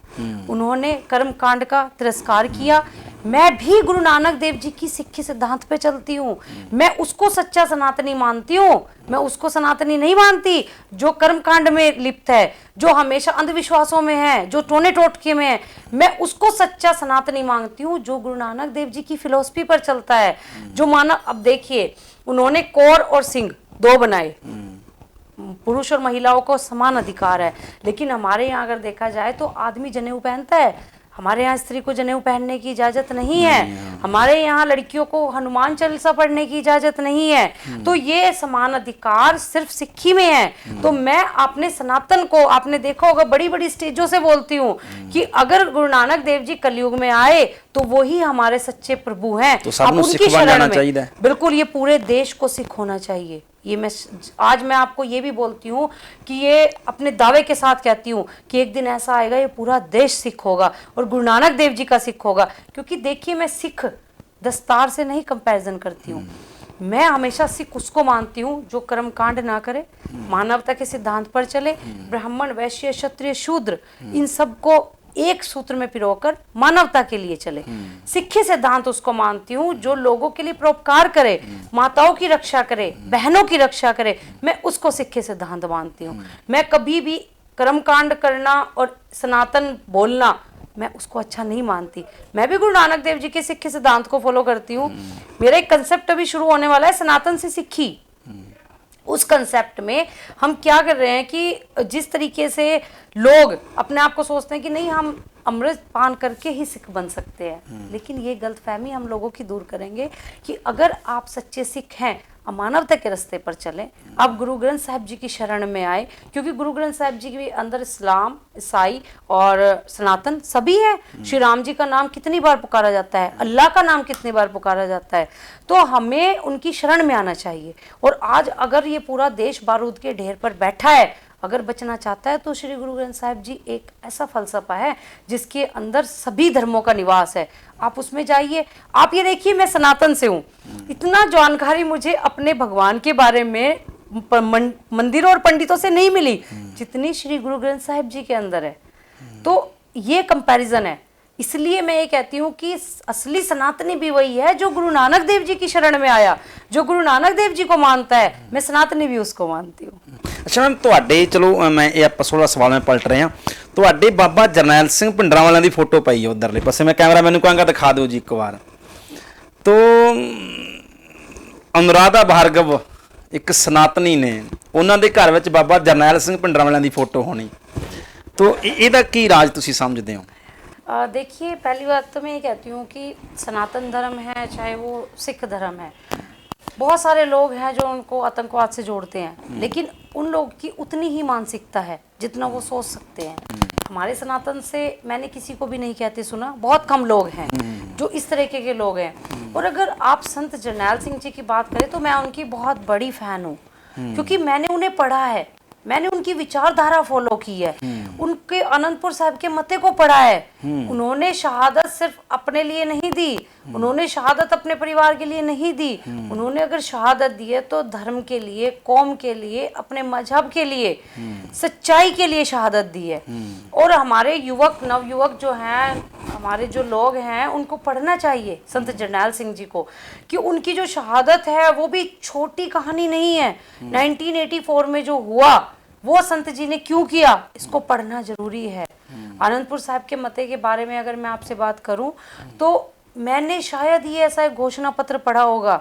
A: उन्होंने कर्म कांड का तिरस्कार किया। मैं भी गुरु नानक देव जी की सिक्खी सिद्धांत पे चलती हूँ। मैं उसको सच्चा सनातनी मानती हूँ। मैं उसको सनातनी नहीं मानती जो कर्म कांड में लिप्त है, जो हमेशा अंधविश्वासों में है, जो टोने टोटके में है। मैं उसको सच्चा सनातनी मानती हूँ जो गुरु नानक देव जी की फिलोसफी पर चलता है, जो माना। अब देखिए, उन्होंने कौर और सिंह 2 बनाए, पुरुष और महिलाओं को समान अधिकार है। लेकिन हमारे यहाँ अगर देखा जाए तो आदमी जनेऊ पहनता है, हमारे यहाँ स्त्री को जनेऊ पहनने की इजाजत नहीं है, हमारे यहाँ लड़कियों को हनुमान चालीसा पढ़ने की इजाजत नहीं है। तो ये समान अधिकार सिर्फ सिक्खी में है। तो मैं अपने सनातन को, आपने देखा होगा बड़ी बड़ी स्टेजों से बोलती हूँ कि अगर गुरु नानक देव जी कलयुग में आए तो वही हमारे सच्चे प्रभु हैं।
B: तो सब
A: अब
B: नूं
A: उनकी
B: सिख बन जाना
A: शरण
B: चाहिए।
A: में बिल्कुल ये पूरे देश को सिख होना चाहिए। ये मैं आपको ये भी बोलती हूँ कि ये अपने दावे के साथ कहती हूँ कि एक दिन ऐसा आएगा ये पूरा देश सिख होगा और गुरु नानक देव जी का सिख होगा। क्योंकि देखिए, मैं सिख दस्तार से नहीं कंपैरिजन करती हूँ। मैं हमेशा सिख उसको मानती हूँ जो कर्म कांड ना करे, मानवता के सिद्धांत पर चले, ब्राह्मण वैश्य क्षत्रिय शूद्र इन सबको एक सूत्र में पिरोकर मानवता के लिए चले। सिक्खी सिद्धांत उसको मानती हूँ जो लोगों के लिए परोपकार करे, माताओं की रक्षा करे, बहनों की रक्षा करे। मैं उसको सिक्खी सिद्धांत मानती हूँ। मैं कभी भी कर्मकांड करना और सनातन बोलना मैं उसको अच्छा नहीं मानती। मैं भी गुरु नानक देव जी के सिक्खी सिद्धांत को फॉलो करती हूँ। मेरा एक कंसेप्ट अभी शुरू होने वाला है, सनातन से सिक्खी। उस कंसेप्ट में हम क्या कर रहे हैं कि जिस तरीके से लोग अपने आप को सोचते हैं कि नहीं हम अमृत पान करके ही सिख बन सकते हैं, लेकिन ये गलतफहमी हम लोगों की दूर करेंगे कि अगर आप सच्चे सिख हैं, मानवता के रास्ते पर चलें, आप गुरु ग्रंथ साहिब जी की शरण में आए। क्योंकि गुरु ग्रंथ साहिब जी के अंदर इस्लाम, ईसाई और सनातन सभी है। श्री राम जी का नाम कितनी बार पुकारा जाता है, अल्लाह का नाम कितनी बार पुकारा जाता है। तो हमें उनकी शरण में आना चाहिए। और आज अगर ये पूरा देश बारूद के ढेर पर बैठा है, अगर बचना चाहता है तो श्री गुरु ग्रंथ साहिब जी एक ऐसा फलसफा है जिसके अंदर सभी धर्मों का निवास है। आप उसमें जाइए। आप ये देखिए, मैं सनातन से हूँ, इतना जानकारी मुझे अपने भगवान के बारे में मंदिरों और पंडितों से नहीं मिली जितनी श्री गुरु ग्रंथ साहिब जी के अंदर है। तो ये कंपैरिजन है। इसलिए मैं ये कहती हूँ कि असली सनातनी भी वही है जो गुरु नानक देव जी की शरण में आया, जो गुरु नानक देव जी को मानता है। मैं सनातनी भी उसको मानती हूँ।
B: ਅੱਛਾ ਮੈਮ, ਤੁਹਾਡੇ ਚਲੋ ਮੈਂ ਇਹ ਆਪਾਂ 16 ਸਵਾਲ ਮੈਂ ਪਲਟ ਰਹੇ ਹਾਂ। ਤੁਹਾਡੇ ਬਾਬਾ ਜਰਨੈਲ ਸਿੰਘ ਭਿੰਡਰਾਂ ਵਾਲਿਆਂ ਦੀ ਫੋਟੋ ਪਈ ਹੈ ਉਧਰਲੇ ਪਾਸੇ। ਮੈਂ ਕੈਮਰਾ ਮੈਨੂੰ ਕਹਾਂਗਾ ਦਿਖਾ ਦਿਓ ਜੀ ਇੱਕ ਵਾਰ। ਤੋ ਅਨੁਰਾਧਾ ਭਾਰਗਵ ਇੱਕ ਸਨਾਤਨੀ ਨੇ, ਉਹਨਾਂ ਦੇ ਘਰ ਵਿੱਚ ਬਾਬਾ ਜਰਨੈਲ ਸਿੰਘ ਭਿੰਡਰਾਂ ਵਾਲਿਆਂ ਦੀ ਫੋਟੋ ਹੋਣੀ। ਤੋ ਇਹਦਾ ਕੀ ਰਾਜ ਤੁਸੀਂ ਸਮਝਦੇ ਹੋ?
A: देखिए, पहली बात तो मैं ये कहती हूँ कि सनातन धर्म है चाहे वो सिख धर्म है, बहुत सारे लोग हैं जो उनको आतंकवाद से जोड़ते हैं, लेकिन उन लोगों की उतनी ही मानसिकता है जितना वो सोच सकते हैं। हमारे सनातन से मैंने किसी को भी नहीं कहते सुना, बहुत कम लोग हैं जो इस तरीके के लोग हैं। और अगर आप संत जरनैल सिंह जी की बात करें तो मैं उनकी बहुत बड़ी फैन हूँ, क्योंकि मैंने उन्हें पढ़ा है, मैंने उनकी विचारधारा फॉलो की है, उनके अनंतपुर साहिब के मते को पढ़ा है। उन्होंने शहादत सिर्फ अपने लिए नहीं दी, उन्होंने शहादत अपने परिवार के लिए नहीं दी। उन्होंने अगर शहादत दी है तो धर्म के लिए, कौम के लिए, अपने मजहब के लिए, सच्चाई के लिए शहादत दी है। और हमारे युवक, नवयुवक जो हैं, हमारे जो लोग हैं, उनको पढ़ना चाहिए संत जरनैल सिंह जी को, कि उनकी जो शहादत है वो भी छोटी कहानी नहीं है। 1984 में जो हुआ वो संत जी ने क्यों किया, इसको पढ़ना जरूरी है। आनंदपुर साहिब के मते के बारे में अगर मैं आपसे बात करूं तो मैंने शायद ही ऐसा एक घोषणा पत्र पढ़ा होगा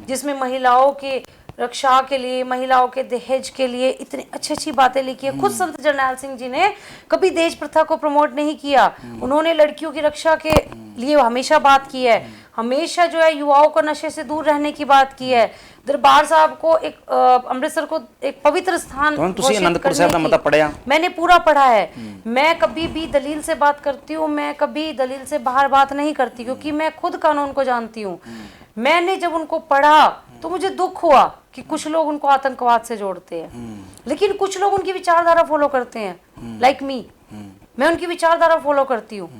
A: जिसमें महिलाओं के रक्षा के लिए, महिलाओं के दहेज के लिए इतनी अच्छी अच्छी बातें लिखी है। खुद संत जरनैल सिंह जी ने कभी दहेज प्रथा को प्रमोट नहीं किया, उन्होंने लड़कियों की रक्षा के लिए हमेशा बात की है, हमेशा जो है युवाओं को नशे से दूर रहने की बात की है। दरबार साहब को एक अमृतसर को एक पवित्र स्थान
B: आनंदपुर साहिब का मता पढ़ा? मैंने
A: पूरा पढ़ा है। मैं कभी भी दलील से बात करती हूँ, मैं कभी दलील से बाहर बात नहीं करती, क्योंकि मैं खुद कानून को जानती हूँ। मैंने जब उनको पढ़ा तो मुझे दुख हुआ कि कुछ लोग उनको आतंकवाद से जोड़ते हैं, लेकिन कुछ लोग उनकी विचारधारा फॉलो करते हैं, लाइक मी। मैं उनकी विचारधारा फॉलो करती हूँ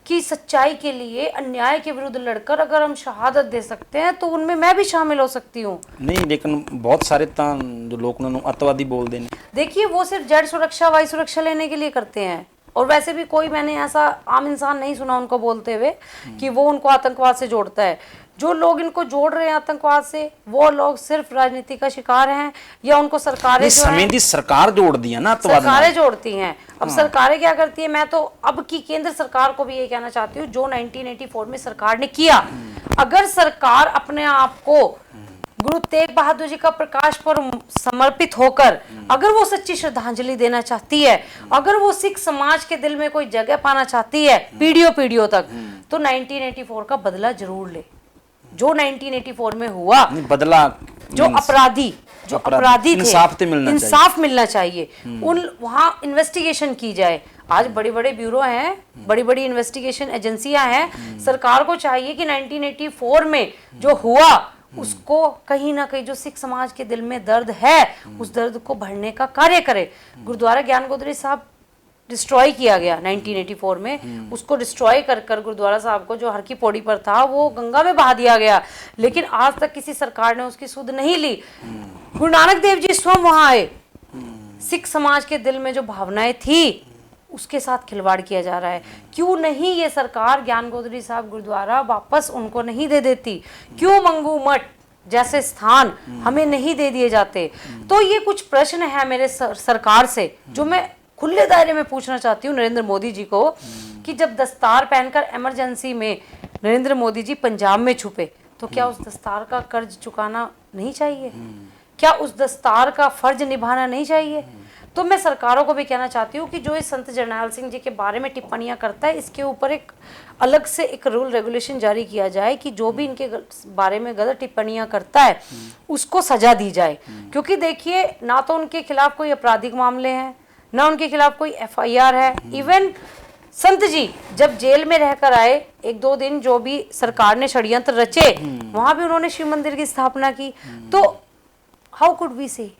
A: कि सच्चाई के लिए, अन्याय के विरुद्ध लड़कर अगर हम शहादत दे सकते हैं तो उनमें मैं भी शामिल हो सकती हूँ।
B: नहीं, लेकिन बहुत सारे जो लोग उन्होंने अतवादी बोलते हैं।
A: देखिए, वो सिर्फ जड़ सुरक्षा, वायु सुरक्षा लेने के लिए करते हैं, और वैसे भी कोई मैंने ऐसा आम इंसान नहीं सुना उनको बोलते हुए कि वो उनको आतंकवाद से जोड़ता है। जो लोग इनको जोड़ रहे हैं आतंकवाद से, वो लोग सिर्फ राजनीति का शिकार हैं, या उनको सरकारें जो हैं,
B: सरकार जोड़ दी है ना,
A: सरकारें जोड़ती हैं। अब सरकारें क्या करती है, मैं तो अब की केंद्र सरकार को भी ये कहना चाहती हूँ जो 1984 में सरकार ने किया, अगर सरकार अपने आप को गुरु तेग बहादुर जी का प्रकाश पर्व समर्पित होकर अगर वो सच्ची श्रद्धांजलि देना चाहती है, अगर वो सिख समाज के दिल में कोई जगह पाना चाहती है पीढ़ियों पीढ़ियों तक, तो 1984 का बदला जरूर ले। जो 1984 में हुआ
B: बदला,
A: जो अपराधी थे, इंसाफ मिलना चाहिए। उन वहां इन्वेस्टिगेशन की जाए। आज बड़े बड़े ब्यूरो हैं, बड़ी बड़ी इन्वेस्टिगेशन एजेंसियां हैं। सरकार को चाहिए कि 1984 में जो हुआ उसको कहीं ना कहीं, जो सिख समाज के दिल में दर्द है, उस दर्द को भरने का कार्य करे। गुरुद्वारा ज्ञान गोदरी साहब डिस्ट्रॉय किया गया 1984 में, उसको डिस्ट्रॉय कर कर गुरुद्वारा साहब को, जो हर की पौड़ी पर था, वो गंगा में बहा दिया गया। लेकिन आज तक किसी सरकार ने उसकी सुध नहीं ली। गुरु नानक देव जी स्वयं वहां आए। सिख समाज के दिल में जो भावनाएं थी उसके साथ खिलवाड़ किया जा रहा है। क्यों नहीं ये सरकार ज्ञान गोदरी साहब गुरुद्वारा वापस उनको नहीं दे देती? क्यों मंगू मठ जैसे स्थान हमें नहीं दे दिए जाते? तो ये कुछ प्रश्न है मेरे सरकार से, जो मैं खुले दायरे में पूछना चाहती हूँ नरेंद्र मोदी जी को, कि जब दस्तार पहनकर इमरजेंसी में नरेंद्र मोदी जी पंजाब में छुपे, तो क्या उस दस्तार का कर्ज चुकाना नहीं चाहिए? क्या उस दस्तार का फर्ज निभाना नहीं चाहिए? तो मैं सरकारों को भी कहना चाहती हूँ कि जो इस संत जरनैल सिंह जी के बारे में टिप्पणियां करता है, इसके ऊपर एक अलग से एक रूल रेगुलेशन जारी किया जाए कि जो भी इनके बारे में गलत टिप्पणियां करता है उसको सजा दी जाए। क्योंकि देखिए, ना तो उनके खिलाफ कोई आपराधिक मामले हैं, ना उनके खिलाफ कोई FIR है। इवन संत जी जब जेल में रहकर आए, 1-2 दिन जो भी सरकार ने षड्यंत्र रचे, वहां भी उन्होंने शिव मंदिर की स्थापना की। तो हाउ कुड वी से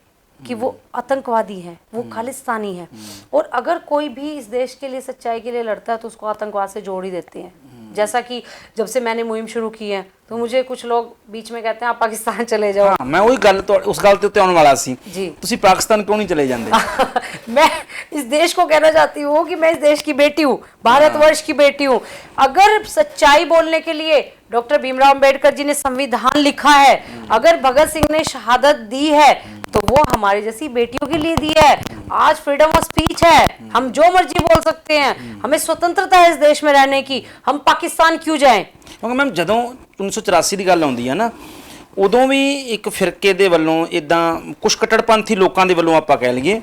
A: कि वो आतंकवादी है, वो खालिस्तानी है? और अगर कोई भी इस देश के लिए, सच्चाई के लिए लड़ता है, तो उसको आतंकवाद से जोड़ ही देते हैं। जैसा कि जब से मैंने मुहिम शुरू की है, तो मुझे कुछ लोग बीच में कहते हैं आप पाकिस्तान चले जाओ।
B: हाँ, मैं वही गल तो उस गल ते आने वाला सी
A: जी,
B: तुसी पाकिस्तान क्यों नहीं चले जाते?
A: मैं इस देश को कहना चाहती हूँ कि मैं इस देश की बेटी हूँ, भारतवर्ष की बेटी हूँ। अगर सच्चाई बोलने के लिए डॉक्टर भीमराव अंबेडकर जी ने संविधान लिखा है, अगर भगत सिंह ने शहादत दी है, तो वो हमारी जैसी बेटियों के लिए दी है। आज फ्रीडम ऑफ स्पीच है, हम जो मर्जी बोल सकते हैं, हमें स्वतंत्रता है इस देश में रहने की। हम पाकिस्तान क्यों जाएं?
B: क्योंकि मैम ਜਦੋਂ 1984 ਦੀ ਗੱਲ ਆਉਂਦੀ ਹੈ ਨਾ, ਉਦੋਂ ਵੀ ਇੱਕ ਫਿਰਕੇ ਦੇ ਵੱਲੋਂ ਇਦਾਂ ਕੁਝ ਕੱਟੜਪੰਥੀ ਲੋਕਾਂ ਦੇ ਵੱਲੋਂ ਆਪਾਂ ਕਹਿ ਲਈਏ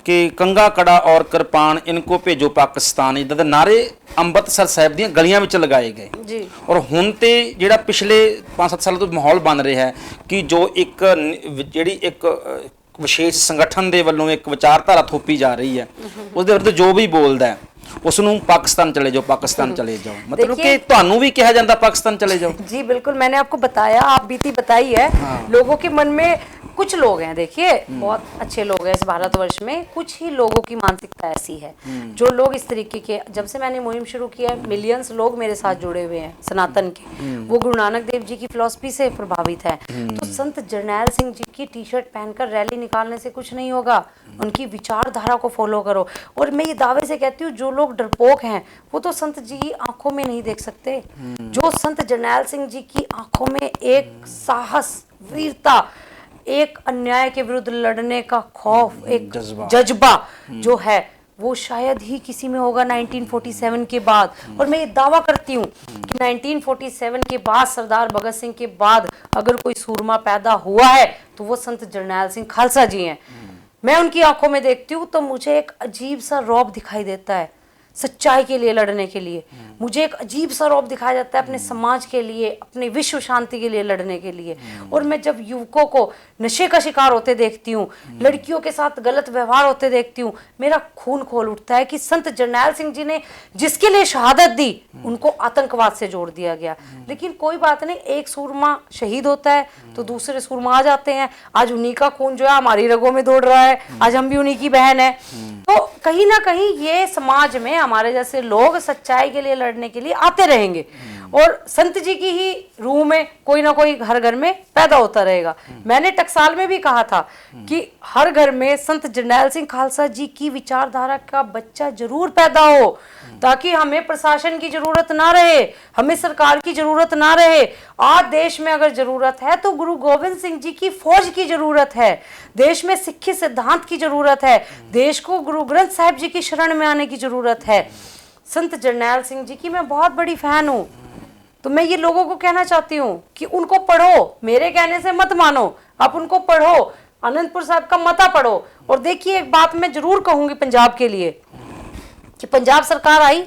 B: ਕਿ ਕੰਗਾ ਕੜਾ ਔਰ ਕਿਰਪਾਨ ਇਨਕੋ ਭੇਜੋ ਪਾਕਿਸਤਾਨ, ਇਦਾਂ ਦੇ ਨਾਰੇ ਅੰਮ੍ਰਿਤਸਰ ਸਾਹਿਬ ਦੀਆਂ ਗਲੀਆਂ ਵਿੱਚ ਲਗਾਏ ਗਏ ਜੀ। ਔਰ ਹੁਣ ਤੇ ਜਿਹੜਾ ਪਿਛਲੇ 5-7 ਸਾਲਾਂ ਤੋਂ ਮਾਹੌਲ ਬਣ ਰਿਹਾ ਹੈ ਕਿ ਜੋ ਇੱਕ ਜਿਹੜੀ ਇੱਕ ਵਿਸ਼ੇਸ਼ ਸੰਗਠਨ ਦੇ ਵੱਲੋਂ ਇੱਕ ਵਿਚਾਰਧਾਰਾ ਥੋਪੀ ਜਾ ਰਹੀ ਹੈ, ਉਸ ਦੇ ਵਿਰੁੱਧ ਜੋ ਵੀ ਬੋਲਦਾ ਹੈ उसनू पाकिस्तान चले जाओ, पाकिस्तान चले जाओ, मतलब कि ਤੁਹਾਨੂੰ भी कहा जाता पाकिस्तान चले जाओ।
A: जी बिल्कुल, मैंने आपको बताया, आप बीती बताई है। हाँ। लोगों के मन में कुछ लोग हैं, देखिए बहुत अच्छे लोग हैं इस भारतवर्ष में, कुछ ही लोगों की मानसिकता ऐसी है जो लोग इस तरीके के। जब से मैंने मुहिम शुरू किया है, मिलियंस लोग मेरे साथ जुड़े हुए हैं सनातन के, वो गुरु नानक देव जी की फिलॉसफी से प्रभावित है। तो संत जरनैल सिंह जी की टी-शर्ट पहनकर रैली निकालने से कुछ नहीं होगा, उनकी विचारधारा को फॉलो करो। और मैं ये दावे से कहती हूँ, जो लोग डरपोक हैं वो तो संत जी की आंखों में नहीं देख सकते। जो संत जरनैल सिंह जी की आंखों में एक साहस, वीरता, एक अन्याय के विरुद्ध लड़ने का खौफ, एक जज्बा जो है, वो शायद ही किसी में होगा 1947 के बाद। और मैं ये दावा करती हूँ कि 1947 के बाद, सरदार भगत सिंह के बाद अगर कोई सूरमा पैदा हुआ है तो वो संत जरनैल सिंह खालसा जी हैं। मैं उनकी आंखों में देखती हूँ तो मुझे एक अजीब सा रौब दिखाई देता है सच्चाई के लिए लड़ने के लिए। मुझे एक अजीब सा रौब दिखाया जाता है अपने समाज के लिए, अपने विश्व शांति के लिए लड़ने के लिए। और मैं जब युवकों को नशे का शिकार होते देखती हूँ, लड़कियों के साथ गलत व्यवहार होते देखती हूँ, मेरा खून खोल उठता है कि संत जरनैल सिंह जी ने जिसके लिए शहादत दी, उनको आतंकवाद से जोड़ दिया गया। लेकिन कोई बात नहीं, एक सूरमा शहीद होता है तो दूसरे सूरमा आ जाते हैं। आज उन्हीं का खून जो है हमारी रगों में दौड़ रहा है, आज हम भी उन्हीं की बहन है। तो कहीं ना कहीं ये समाज में हमारे जैसे लोग सच्चाई के लिए लड़ने के लिए आते रहेंगे, और संत जी की ही रूह में कोई ना कोई हर घर में पैदा होता रहेगा। मैंने टकसाल में भी कहा था कि हर घर में संत जरनैल सिंह खालसा जी की विचारधारा का बच्चा जरूर पैदा हो, ताकि हमें प्रशासन की जरूरत ना रहे, हमें सरकार की जरूरत ना रहे। आज देश में अगर जरूरत है तो गुरु गोविंद सिंह जी की फौज की जरूरत है, देश में सिक्खी सिद्धांत की जरूरत है, देश को गुरु ग्रंथ साहिब जी की शरण में आने की जरूरत है। संत जरनैल सिंह जी की मैं बहुत बड़ी फैन हूँ। तो मैं ये लोगों को कहना चाहती हूँ कि उनको पढ़ो, मेरे कहने से मत मानो, आप उनको पढ़ो, आनंदपुर साहब का मता पढ़ो। और देखिए एक बात मैं जरूर कहूंगी पंजाब के लिए कि पंजाब सरकार आई,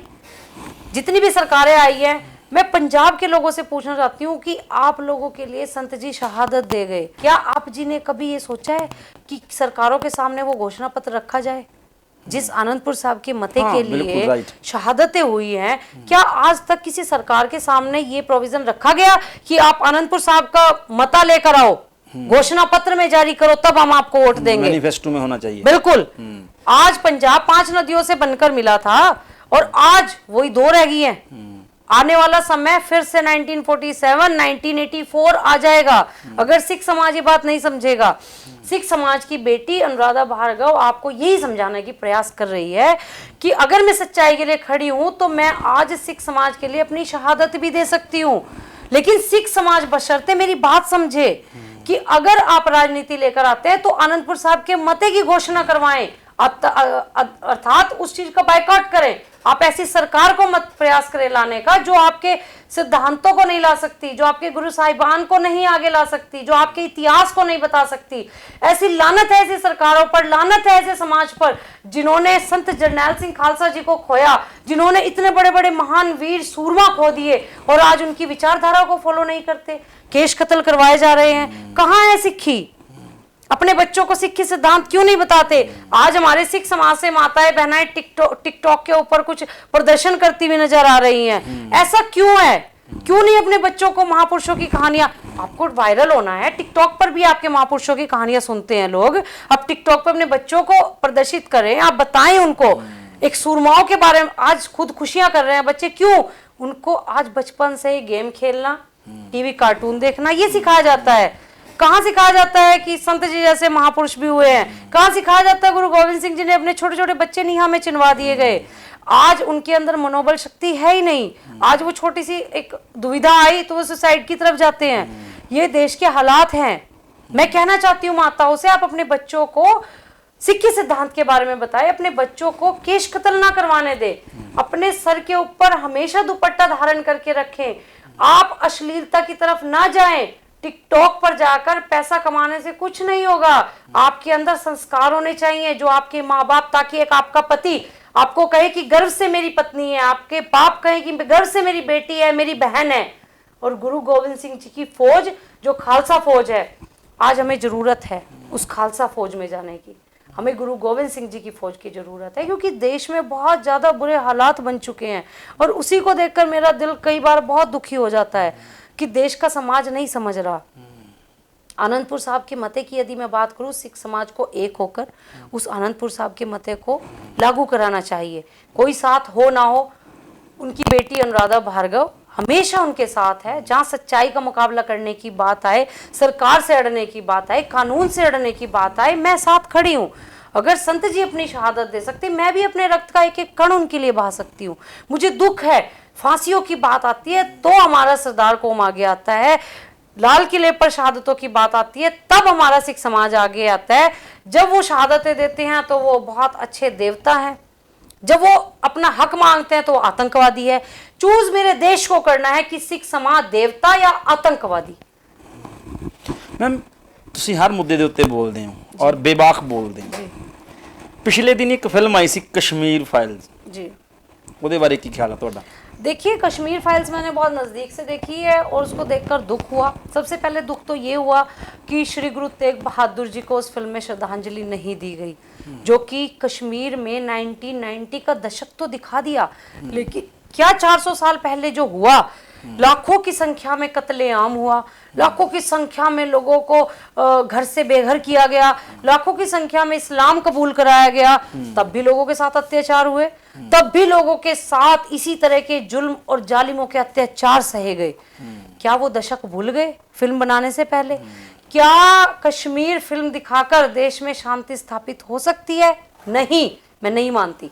A: जितनी भी सरकारें आई हैं, मैं पंजाब के लोगों से पूछना चाहती हूँ कि आप लोगों के लिए संत जी शहादत दे गए, क्या आप जी ने कभी ये सोचा है कि सरकारों के सामने वो घोषणा पत्र रखा जाए जिस आनंदपुर साहब के मते के लिए शहादतें हुई हैं? क्या आज तक किसी सरकार के सामने ये प्रोविजन रखा गया कि आप आनंदपुर साहब का मता लेकर आओ, घोषणा पत्र में जारी करो, तब हम आपको वोट देंगे?
B: मैनिफेस्टो में होना चाहिए।
A: बिल्कुल। आज पंजाब 5 नदियों से बनकर मिला था और आज वही 2 रह गई हैं। आने वाला समय फिर से 1947, 1984 आ जाएगा अगर सिख समाज ये बात नहीं समझेगा। सिख समाज की बेटी अनुराधा भार्गव आपको यही समझाने की प्रयास कर रही है कि अगर मैं सच्चाई के लिए खड़ी हूं तो मैं आज सिख समाज के लिए अपनी शहादत भी दे सकती हूं, लेकिन सिख समाज बशर्ते मेरी बात समझे कि अगर आप राजनीति लेकर आते हैं तो आनंदपुर साहब के मते की घोषणा करवाएं, अर्थात उस चीज का बायकॉट करें। आप ऐसी सरकार को मत प्रयास करें लाने का जो आपके सिद्धांतों को नहीं ला सकती, जो आपके गुरु साहिबान को नहीं आगे ला सकती, जो आपके इतिहास को नहीं बता सकती। ऐसी लानत है ऐसी सरकारों पर, लानत है ऐसे समाज पर जिन्होंने संत जरनैल सिंह खालसा जी को खोया, जिन्होंने इतने बड़े बड़े महान वीर सूरमा खो दिए और आज उनकी विचारधारा को फॉलो नहीं करते। केश कत्ल करवाए जा रहे हैं। कहाँ है सिक्खी? अपने बच्चों को सिक्खी सिद्धांत क्यों नहीं बताते? आज हमारे सिख समाज से माताएं बहनाएं टिकटॉक के ऊपर कुछ प्रदर्शन करती हुई नजर आ रही हैं। ऐसा क्यों है? क्यों नहीं अपने बच्चों को महापुरुषों की कहानियां, आपको वायरल होना है, टिकटॉक पर भी आपके महापुरुषों की कहानियां सुनते हैं लोग। अब टिकटॉक पर अपने बच्चों को प्रदर्शित करें, आप बताएं उनको एक सूरमाओं के बारे में। आज खुद खुशियां कर रहे हैं बच्चे, क्यों? उनको आज बचपन से ही गेम खेलना, टीवी कार्टून देखना ये सिखाया जाता है। कहाँ सिखाया जाता है कि संत जी जैसे महापुरुष भी हुए हैं? कहाँ सिखाया जाता है गुरु गोविंद सिंह जी ने अपने छोटे छोटे बच्चे नीहा में चिनवा दिए गए? आज उनके अंदर मनोबल शक्ति है ही नहीं। आज वो छोटी सी एक दुविधा आई तो वो सुसाइड की तरफ जाते हैं। ये देश के हालात हैं। मैं कहना चाहती हूँ माताओं से, आप अपने बच्चों को सिक्खी सिद्धांत के बारे में बताएं, अपने बच्चों को केश कत्ल ना करवाने दे, अपने सर के ऊपर हमेशा दुपट्टा धारण करके रखें, आप अश्लीलता की तरफ ना जाएं। टिकटॉक पर जाकर पैसा कमाने से कुछ नहीं होगा। आपके अंदर संस्कार होने चाहिए जो आपके माँ बाप, ताकि एक आपका पति आपको कहे कि गर्व से मेरी पत्नी है, आपके बाप कहे कि गर्व से मेरी बेटी है, मेरी बहन है। और गुरु गोविंद सिंह जी की फौज जो खालसा फौज है, आज हमें जरूरत है उस खालसा फौज में जाने की। हमें गुरु गोविंद सिंह जी की फौज की जरूरत है, क्योंकि देश में बहुत ज्यादा बुरे हालात बन चुके हैं। और उसी को देखकर मेरा दिल कई बार बहुत दुखी हो जाता है कि देश का समाज नहीं समझ रहा। आनंदपुर साहब के मते की यदि मैं बात करूं, सिख समाज को एक होकर उस आनंदपुर साहब के मते को लागू कराना चाहिए। कोई साथ हो ना हो, उनकी बेटी अनुराधा भार्गव हमेशा उनके साथ है। जहां सच्चाई का मुकाबला करने की बात आए, सरकार से अड़ने की बात आए, कानून से अड़ने की बात आए, मैं साथ खड़ी हूं। अगर संत जी अपनी शहादत दे सकते, मैं भी अपने रक्त का एक एक कण उनके लिए बहा सकती हूँ। मुझे दुख है, फांसियों की बात आती है तो हमारा सरदार कौम आगे आता है, लाल किले पर शहादतों की बात आती है तब हमारा सिख समाज आगे आता है। जब वो शहादतें देते हैं तो वो बहुत अच्छे देवता हैं, जब वो अपना हक मांगते हैं तो वो आतंकवादी है। चूज मेरे देश को करना है कि सिख समाज देवता या आतंकवादी।
B: मैम ਤੁਸੀਂ हर मुद्दे ਦੇ ਉੱਤੇ ਬੋਲਦੇ ਹੋ ਔਰ ਬੇਬਾਕ ਬੋਲਦੇ ਹੋ। ਪਿਛਲੇ ਦਿਨ ਇੱਕ ਫਿਲਮ ਆਈ ਸੀ ਕਸ਼ਮੀਰ ਫਾਈਲਸ
A: जी,
B: ਉਹਦੇ ਬਾਰੇ ਕੀ ਖਿਆਲ ਹੈ ਤੁਹਾਡਾ?
A: देखिए कश्मीर फाइल्स मैंने बहुत नज़दीक से देखी है और उसको देखकर दुख हुआ। सबसे पहले दुख तो ये हुआ कि श्री गुरु तेग बहादुर जी को उस फिल्म में श्रद्धांजलि नहीं दी गई, जो कि कश्मीर में 1990 का दशक तो दिखा दिया, लेकिन क्या 400 साल पहले जो हुआ, लाखों की संख्या में कत्लेआम हुआ, लाखों की संख्या में लोगों को घर से बेघर किया गया, लाखों की संख्या में इस्लाम कबूल कराया गया, तब भी लोगों के साथ अत्याचार हुए, तब भी लोगों के साथ इसी तरह के जुल्म और जालिमों के अत्याचार सहे गए। क्या वो दशक भूल गए फिल्म बनाने से पहले? क्या कश्मीर फिल्म दिखाकर देश में शांति स्थापित हो सकती है? नहीं, मैं नहीं मानती।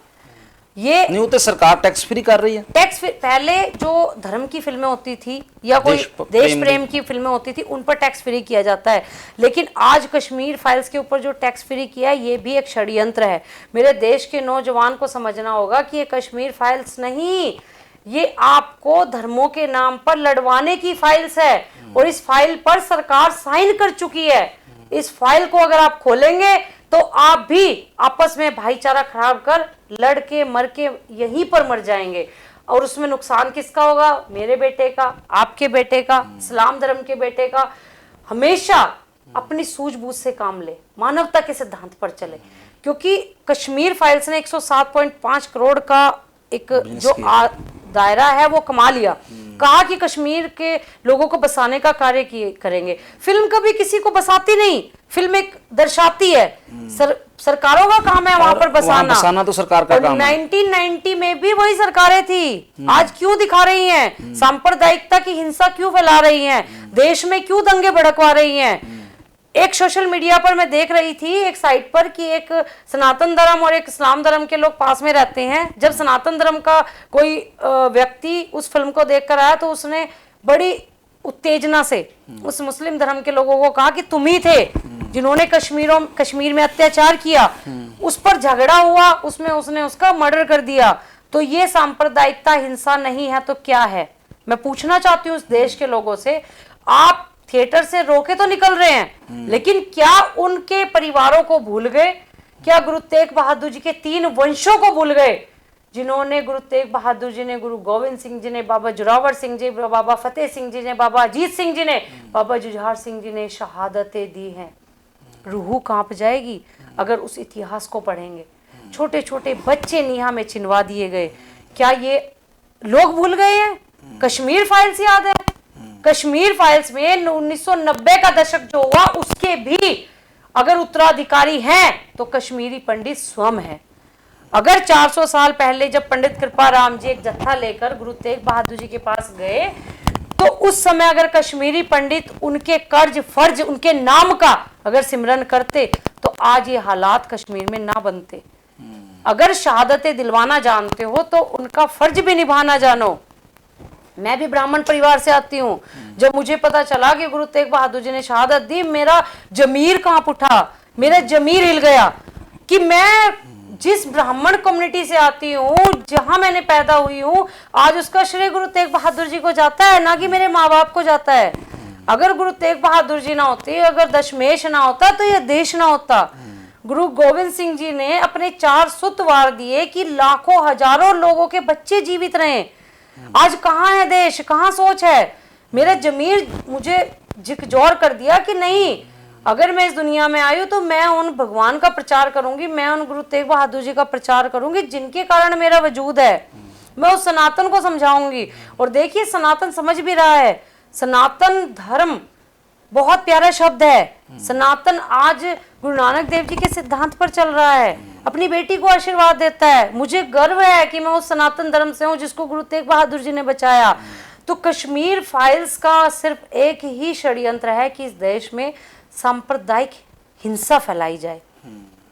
A: ये
B: नहीं होते, सरकार टैक्स फ्री कर रही है।
A: टैक्स पहले जो धर्म की फिल्में होती थी या कोई देश प्रेम की फिल्में होती थी उन पर टैक्स फ्री किया जाता है, लेकिन आज कश्मीर फाइल्स के ऊपर जो टैक्स फ्री किया है ये भी एक षड्यंत्र है। मेरे देश के नौजवान को समझना होगा कि ये कश्मीर फाइल्स नहीं, ये आपको धर्मों के नाम पर लड़वाने की फाइल्स है और इस फाइल पर सरकार साइन कर चुकी है। इस फाइल को अगर आप खोलेंगे तो आप भी आपस में भाईचारा खराब कर लड़ के मर के यहीं पर मर जाएंगे और उसमें नुकसान किसका होगा? मेरे बेटे का, आपके बेटे का, इस्लाम धर्म के बेटे का। हमेशा अपनी सूझबूझ से काम ले, मानवता के सिद्धांत पर चले, क्योंकि कश्मीर फाइल्स ने 107.5 करोड़ का एक जो दायरा है वो कमा लिया। कहा कि कश्मीर के लोगों को बसाने का कार्य करेंगे। फिल्म कभी किसी को बसाती नहीं, फिल्म एक दर्शाती है। सरकारों का काम है वहां पर बसाना
B: तो सरकार का काम है।
A: 1990 में भी वही सरकारें थी। आज क्यों दिखा रही हैं? सांप्रदायिकता की हिंसा क्यों फैला रही हैं? देश में क्यों दंगे भड़कवा रही हैं? एक सोशल मीडिया पर मैं देख रही थी एक साइट पर कि एक सनातन धर्म और एक इस्लाम धर्म के लोग पास में रहते हैं। जब सनातन धर्म का कोई व्यक्ति उस फिल्म को देखकर आया तो उसने बड़ी उत्तेजना से उस मुस्लिम धर्म के लोगों को कहा कि तुम ही थे जिन्होंने कश्मीर में अत्याचार किया। उस पर झगड़ा हुआ, उसमें उसने उसका मर्डर कर दिया। तो ये सांप्रदायिकता हिंसा नहीं है तो क्या है? मैं पूछना चाहती हूँ इस देश के लोगों से, आप थिएटर से रोके तो निकल रहे हैं, लेकिन क्या उनके परिवारों को भूल गए? क्या गुरु तेग बहादुर जी के 3 वंशों को भूल गए जिन्होंने, गुरु तेग बहादुर जी ने, गुरु गोविंद सिंह जी ने, बाबा जोरावर सिंह जी, बाबा फतेह सिंह जी ने, बाबा अजीत सिंह जी ने, बाबा जुझार सिंह जी ने शहादतें दी हैं। रूह कांप जाएगी अगर उस इतिहास को पढ़ेंगे। छोटे छोटे बच्चे नीहा में चिनवा दिए गए। क्या ये लोग भूल गए हैं? कश्मीर फाइल्स याद है? कश्मीर फाइल्स में 1990 का दशक जो हुआ उसके भी अगर उत्तराधिकारी हैं तो कश्मीरी पंडित स्वयं है। अगर 400 साल पहले जब पंडित कृपाराम जी एक जत्था लेकर गुरु तेग बहादुर जी के पास गए तो उस समय अगर कश्मीरी पंडित उनके कर्ज फर्ज उनके नाम का अगर सिमरन करते तो आज ये हालात कश्मीर में ना बनते। अगर शहादतें दिलवाना जानते हो तो उनका फर्ज भी निभाना जानो। मैं भी ब्राह्मण परिवार से आती हूँ। जब मुझे पता चला कि गुरु तेग बहादुर जी ने शहादत दी, मेरा जमीर कांप उठा, मेरा जमीर हिल गया कि मैं जिस ब्राह्मण कम्युनिटी से आती हूँ, जहां मैंने पैदा हुई हूँ, आज उसका श्रेय गुरु तेग बहादुर जी को जाता है, ना कि मेरे माँ बाप को जाता है। अगर गुरु तेग बहादुर जी ना होते, अगर दशमेश ना होता तो यह देश ना होता। गुरु गोविंद सिंह जी ने अपने 4 सुत वार दिए कि लाखों हजारों लोगों के बच्चे जीवित रहे। आज कहाँ है देश, कहाँ सोच है? मेरा जमीर मुझे झकझोर कर दिया कि नहीं, अगर मैं इस दुनिया में आई हूं तो मैं उन भगवान का प्रचार करूंगी, मैं उन गुरु तेग बहादुर जी का प्रचार करूंगी जिनके कारण मेरा वजूद है। मैं उस सनातन को समझाऊंगी। और देखिए सनातन समझ भी रहा है। सनातन धर्म बहुत प्यारा शब्द है। सनातन आज गुरु नानक देव जी के सिद्धांत पर चल रहा है, अपनी बेटी को आशीर्वाद देता है। मुझे गर्व है कि मैं उस सनातन धर्म से हूं जिसको गुरु तेग बहादुर जी ने बचाया। तो कश्मीर फाइल्स का सिर्फ एक ही षड्यंत्र है कि इस देश में सांप्रदायिक हिंसा फैलाई जाए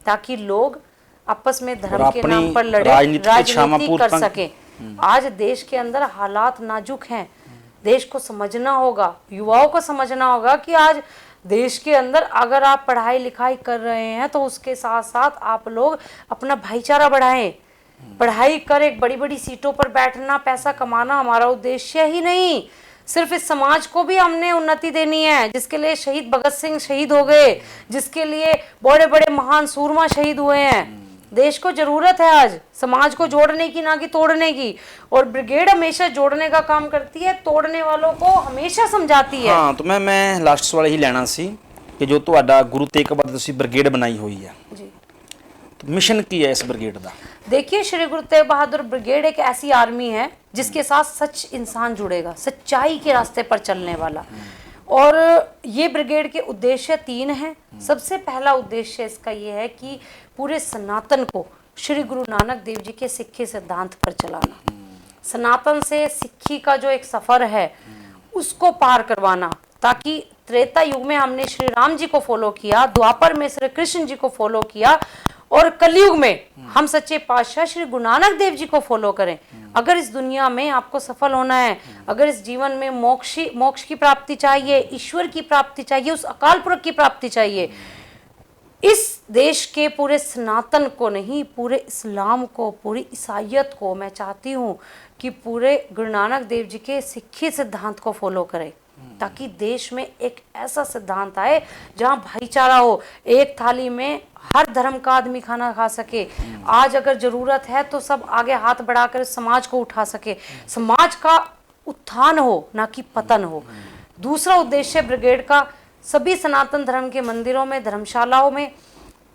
A: ताकि लोग आपस में धर्म के नाम पर लड़े, राजनीति कर सके। आज देश के अंदर हालात नाजुक हैं। देश को समझना होगा, युवाओं को समझना होगा कि आज देश के अंदर अगर आप पढ़ाई लिखाई कर रहे हैं तो उसके साथ साथ आप लोग अपना भाईचारा बढ़ाएं। पढ़ाई कर एक बड़ी बड़ी सीटों पर बैठना, पैसा कमाना हमारा उद्देश्य ही नहीं। सिर्फ इस समाज को भी हमने उन्नति देनी है, जिसके लिए शहीद भगत सिंह शहीद हो गए, जिसके लिए बड़े बड़े महान सूरमा शहीद हुए हैं। देश को जरूरत है आज समाज को जोड़ने की, ना कि तोड़ने की। और ब्रिगेड हमेशा जोड़ने का काम करती है, तोड़ने वालों को हमेशा समझाती है।
B: हाँ, तो मैं लास्ट सवाल ही लेना सी कि जो ਤੁਹਾਡਾ ਗੁਰੂ ਤੇਗ ਬਹਾਦਰ ਤੁਸੀਂ ਬ੍ਰਿਗੇਡ बनाई हुई है
A: जी,
B: तो मिशन की है इस ब्रिगेड का?
A: देखिए श्री गुरु तेग बहादुर ब्रिगेड एक ऐसी आर्मी है जिसके साथ सच इंसान जुड़ेगा, सच्चाई के रास्ते पर चलने वाला। और ये ब्रिगेड के उद्देश्य 3 हैं। सबसे पहला उद्देश्य इसका ये है कि पूरे सनातन को श्री गुरु नानक देव जी के सिक्खी सिद्धांत पर चलाना। सनातन से सिक्खी का जो एक सफर है उसको पार करवाना, ताकि त्रेता युग में हमने श्री राम जी को फॉलो किया, द्वापर में श्री कृष्ण जी को फॉलो किया, और कलयुग में हम सच्चे पातशाह श्री गुरु नानक देव जी को फॉलो करें। अगर इस दुनिया में आपको सफल होना है, अगर इस जीवन में मोक्ष की प्राप्ति चाहिए, ईश्वर की प्राप्ति चाहिए, उस अकाल पुरख की प्राप्ति चाहिए, इस देश के पूरे सनातन को नहीं, पूरे इस्लाम को, पूरी ईसाइयत को मैं चाहती हूँ कि पूरे गुरु नानक देव जी के सिक्खी सिद्धांत को फॉलो करें, ताकि देश में एक ऐसा सिद्धांत आए जहाँ भाईचारा हो, एक थाली में हर धर्म का आदमी खाना खा सके। आज अगर जरूरत है तो सब आगे हाथ बढ़ाकर समाज को उठा सके, समाज का उत्थान हो, ना कि पतन हो। दूसरा उद्देश्य ब्रिगेड का सभी सनातन धर्म के मंदिरों में, धर्मशालाओं में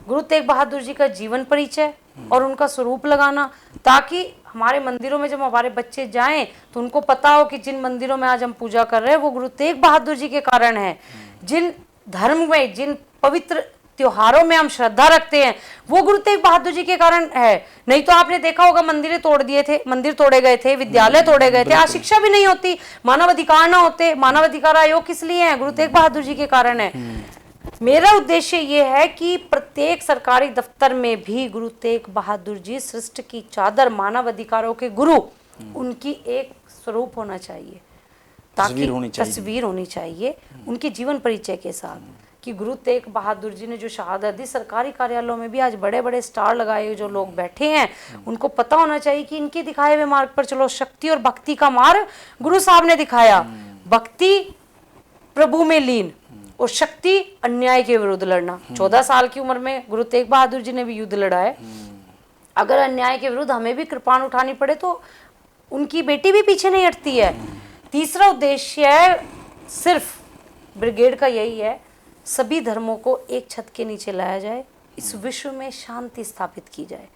A: गुरु तेग बहादुर जी का जीवन परिचय और उनका स्वरूप लगाना, ताकि हमारे मंदिरों में जब हमारे बच्चे जाएं तो उनको पता हो कि जिन मंदिरों में आज हम पूजा कर रहे हैं वो गुरु तेग बहादुर जी के कारण है। जिन धर्म में, जिन पवित्र त्योहारों में हम श्रद्धा रखते हैं वो गुरु तेग बहादुर जी के कारण है। नहीं तो आपने देखा होगा मंदिर तोड़ दिए थे, मंदिर तोड़े गए थे, विद्यालय तोड़े गए थे, आज शिक्षा भी नहीं होती, मानव अधिकार ना होते। मानव अधिकार आयोग किस लिए है? गुरु तेग बहादुर जी के कारण है। मेरा उद्देश्य ये है कि प्रत्येक सरकारी दफ्तर में भी गुरु तेग बहादुर जी सृष्टि की चादर, मानव अधिकारों के गुरु, उनकी एक स्वरूप होना चाहिए, ताकि तस्वीर होनी चाहिए उनके जीवन परिचय के साथ, कि गुरु तेग बहादुर जी ने जो शहादत दी। सरकारी कार्यालयों में भी आज बड़े बड़े स्टार लगाए जो लोग बैठे हैं, उनको पता होना चाहिए कि इनके दिखाए हुए मार्ग पर चलो। शक्ति और भक्ति का मार्ग गुरु साहब ने दिखाया, भक्ति प्रभु में लीन और शक्ति अन्याय के विरुद्ध लड़ना। 14 साल की उम्र में गुरु तेग बहादुर जी ने भी युद्ध लड़ा है। अगर अन्याय के विरुद्ध हमें भी कृपाण उठानी पड़े तो उनकी बेटी भी पीछे नहीं हटती है। तीसरा उद्देश्य है सिर्फ ब्रिगेड का यही है, सभी धर्मों को एक छत के नीचे लाया जाए, इस विश्व में शांति स्थापित की जाए।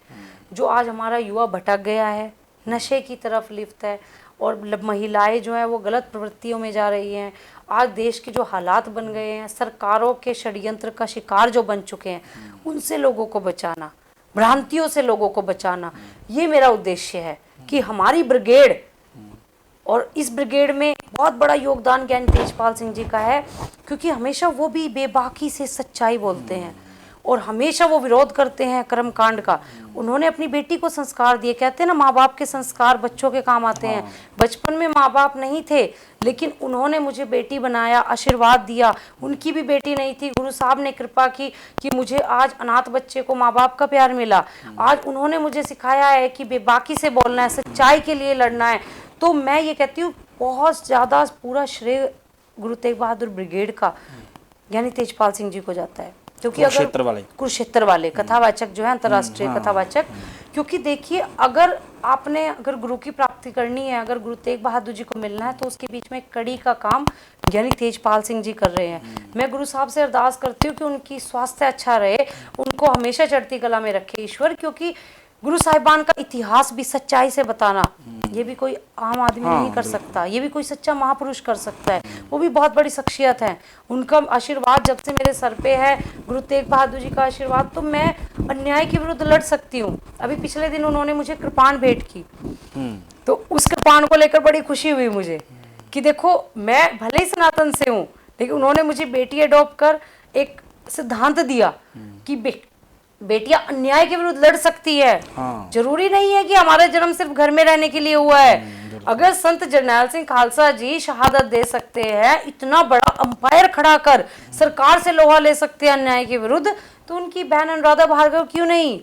A: जो आज हमारा युवा भटक गया है, नशे की तरफ लिप्त है, और महिलाएं जो हैं वो गलत प्रवृत्तियों में जा रही हैं। आज देश के जो हालात बन गए हैं, सरकारों के षड्यंत्र का शिकार जो बन चुके हैं, उनसे लोगों को बचाना, भ्रांतियों से लोगों को बचाना, ये मेरा उद्देश्य है। कि हमारी ब्रिगेड, और इस ब्रिगेड में बहुत बड़ा योगदान ज्ञानी तेजपाल सिंह जी का है, क्योंकि हमेशा वो भी बेबाकी से सच्चाई बोलते हैं और हमेशा वो विरोध करते हैं कर्मकांड का। उन्होंने अपनी बेटी को संस्कार दिए। कहते हैं ना, माँ बाप के संस्कार बच्चों के काम आते हैं। बचपन में माँ बाप नहीं थे, लेकिन उन्होंने मुझे बेटी बनाया, आशीर्वाद दिया। उनकी भी बेटी नहीं थी, गुरु साहब ने कृपा की कि मुझे आज अनाथ बच्चे को माँ बाप का प्यार मिला। आज उन्होंने मुझे सिखाया है कि बेबाकी से बोलना है, सच्चाई के लिए लड़ना है। तो मैं ये कहती हूँ बहुत ज़्यादा पूरा श्रेय गुरु तेग बहादुर ब्रिगेड का ज्ञानी तेजपाल सिंह जी को जाता है, क्योंकि अगर कुरुक्षेत्र वाले कथावाचक जो है, अंतर्राष्ट्रीय कथावाचक, क्योंकि देखिए अगर गुरु की प्राप्ति करनी है, अगर गुरु तेग बहादुर जी को मिलना है, तो उसके बीच में कड़ी का काम ज्ञानी तेजपाल सिंह जी कर रहे हैं। मैं गुरु साहब से अरदास करती हूँ कि उनकी स्वास्थ्य अच्छा रहे, उनको हमेशा चढ़ती कला में रखे ईश्वर, क्योंकि गुरु साहिबान का इतिहास भी सच्चाई से बताना ये भी कोई आम आदमी नहीं कर सकता, ये भी कोई सच्चा महापुरुष कर सकता है। वो भी बहुत बड़ी शख्सियत है। उनका आशीर्वाद जब से मेरे सर पे है, गुरु तेग बहादुर जी का आशीर्वाद, तो मैं अन्याय के विरुद्ध लड़ सकती हूँ। अभी पिछले दिन उन्होंने मुझे कृपाण भेंट की, तो उस कृपाण को लेकर बड़ी खुशी हुई मुझे कि देखो मैं भले ही सनातन से हूँ, लेकिन उन्होंने मुझे बेटी अडॉप्ट कर एक सिद्धांत दिया कि बेटियां अन्याय के विरुद्ध लड़ सकती है। जरूरी नहीं है कि हमारा जन्म सिर्फ घर में रहने के लिए हुआ है। अगर संत जरनैल सिंह खालसा जी शहादत दे सकते हैं, इतना बड़ा अंपायर खड़ा कर सरकार से लोहा ले सकते हैं अन्याय के विरुद्ध, तो उनकी बहन अनुराधा भार्गव क्यों नहीं?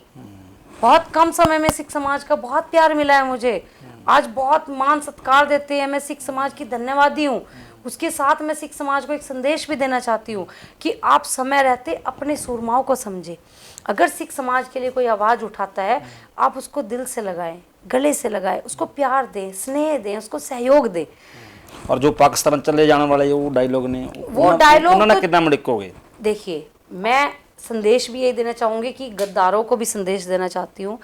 A: बहुत कम समय में सिख समाज का बहुत प्यार मिला है मुझे, आज बहुत मान सत्कार देते हैं। मैं सिख समाज की धन्यवादी हूँ। उसके साथ मैं सिख समाज को एक संदेश भी देना चाहती हूँ कि आप समय रहते अपने सूरमाओं को समझें। अगर सिख समाज के लिए कोई आवाज़ उठाता है, आप उसको दिल से लगाएं, गले से लगाएं, उसको प्यार दें, स्नेह दें, उसको सहयोग दें।
B: और जो पाकिस्तान चले जाने वाले वो डायलॉग ने,
A: वो डायलॉग
B: उन्होंने कितना मड़कोगे? देखिए,
A: मैं संदेश भी यही देना चाहूँगी कि गद्दारों को भी संदेश देना चाहती हूँ।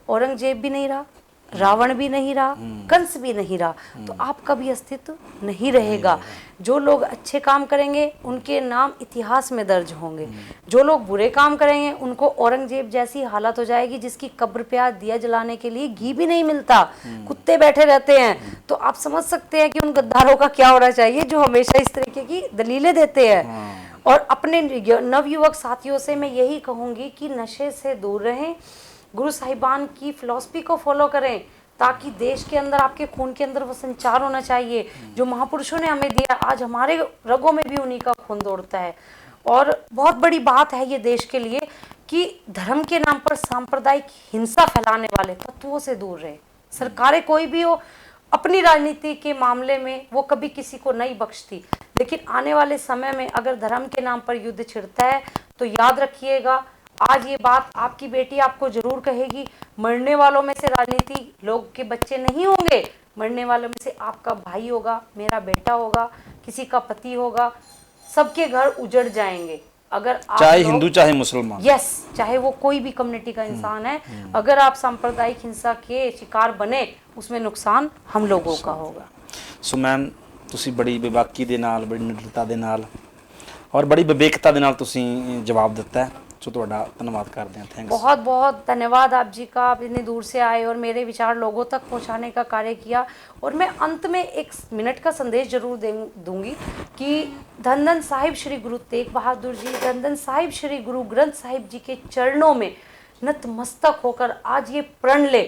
A: औरंगजेब भी नहीं रहा, रावण भी नहीं रहा, कंस भी नहीं रहा, तो आपका भी अस्तित्व नहीं रहेगा। जो लोग अच्छे काम करेंगे उनके नाम इतिहास में दर्ज होंगे, जो लोग बुरे काम करेंगे उनको औरंगजेब जैसी हालत हो जाएगी जिसकी कब्र पे आज दिया जलाने के लिए घी भी नहीं मिलता, कुत्ते बैठे रहते हैं। तो आप समझ सकते हैं कि उन गद्दारों का क्या होना चाहिए जो हमेशा इस तरीके की दलीलें देते हैं। और अपने नवयुवक साथियों से मैं यही कहूँगी कि नशे से दूर रहें, गुरु साहिबान की फिलॉसफी को फॉलो करें, ताकि देश के अंदर, आपके खून के अंदर वो संचार होना चाहिए जो महापुरुषों ने हमें दिया। आज हमारे रगों में भी उन्हीं का खून दौड़ता है। और बहुत बड़ी बात है ये देश के लिए कि धर्म के नाम पर सांप्रदायिक हिंसा फैलाने वाले तत्वों से दूर रहे। सरकारें कोई भी हो, अपनी राजनीति के मामले में वो कभी किसी को नहीं बख्शती, लेकिन आने वाले समय में अगर धर्म के नाम पर युद्ध छिड़ता है तो याद रखिएगा, आज ये बात आपकी बेटी आपको जरूर कहेगी, मरने वालों में से राजनीति लोग के बच्चे नहीं होंगे, मरने वालों में से आपका भाई होगा, मेरा बेटा होगा, किसी का पति होगा, सबके घर उजड़ जाएंगे। अगर आप
B: चाहे हिंदू चाहे मुसलमान,
A: यस, चाहे वो कोई भी कम्युनिटी का इंसान है, अगर आप सांप्रदायिक हिंसा के शिकार बने, उसमें नुकसान हम लोगों का होगा।
B: ਸੋ ਮੈਮ ਤੁਸੀਂ ਬੜੀ ਬੇਬਾਕੀ ਦੇ ਨਾਲ, ਬੜੀ ਨਿਡਰਤਾ ਦੇ ਨਾਲ ਔਰ ਬੜੀ ਵਿਵੇਕਤਾ ਦੇ ਨਾਲ ਤੁਸੀਂ ਜਵਾਬ ਦਿੱਤਾ ਹੈ। ਸੋ ਤੁਹਾਡਾ ਧੰਨਵਾਦ ਕਰਦੇ ਹਾਂ। ਥੈਂक्स।
A: बहुत बहुत धन्यवाद आप जी का, आप इतनी दूर से आए और मेरे विचार लोगों तक पहुंचाने का कार्य किया। और मैं अंत में 1 मिनट का संदेश जरूर दूंगी कि धन धन साहिब श्री गुरु तेग बहादुर जी, धन धन साहिब श्री गुरु ग्रंथ साहिब जी के चरणों में नतमस्तक होकर आज ये प्रण ले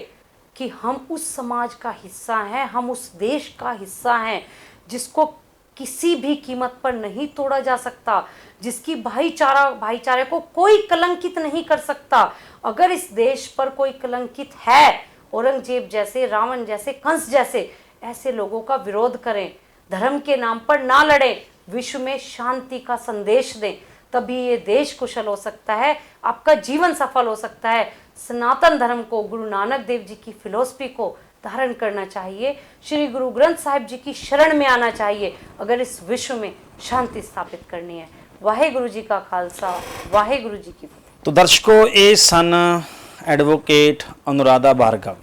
A: कि हम उस समाज का हिस्सा हैं, हम उस देश का हिस्सा हैं जिसको किसी भी कीमत पर नहीं तोड़ा जा सकता, जिसकी भाईचारे को कोई कलंकित नहीं कर सकता। अगर इस देश पर कोई कलंकित है, औरंगजेब जैसे, रावण जैसे, कंस जैसे, ऐसे लोगों का विरोध करें, धर्म के नाम पर ना लड़ें, विश्व में शांति का संदेश दें, तभी ये देश कुशल हो सकता है, आपका जीवन सफल हो सकता है। सनातन धर्म को, गुरु नानक देव जी की फिलॉसफी को धारण करना चाहिए, श्री गुरु ग्रंथ साहिब जी की शरण में आना चाहिए अगर इस विश्व में शांति स्थापित करनी है। वाहेगुरु जी का खालसा, वाहेगुरु जी की फतेह।
B: तो दर्शकों, ये सन एडवोकेट अनुराधा भार्गव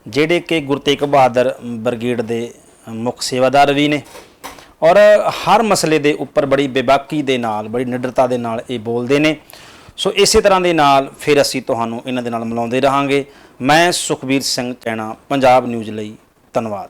B: ਜਿਹੜੇ ਕਿ ਗੁਰੂ ਤੇਗ ਬਹਾਦਰ ਬ੍ਰਿਗੇਡ ਦੇ ਮੁੱਖ ਸੇਵਾਦਾਰ ਵੀ ਨੇ ਔਰ ਹਰ ਮਸਲੇ ਦੇ ਉੱਪਰ ਬੜੀ ਬੇਬਾਕੀ ਦੇ ਨਾਲ, ਬੜੀ ਨਿਡਰਤਾ ਦੇ ਨਾਲ ਇਹ ਬੋਲਦੇ ਨੇ। ਸੋ ਇਸੇ ਤਰ੍ਹਾਂ ਦੇ ਨਾਲ ਫਿਰ ਅਸੀਂ ਤੁਹਾਨੂੰ ਇਹਨਾਂ ਦੇ ਨਾਲ ਮਿਲਾਉਂਦੇ ਰਹਾਂਗੇ। ਮੈਂ ਸੁਖਬੀਰ ਸਿੰਘ ਚੈਣਾ, ਪੰਜਾਬ ਨਿਊਜ਼ ਲਈ ਧੰਨਵਾਦ।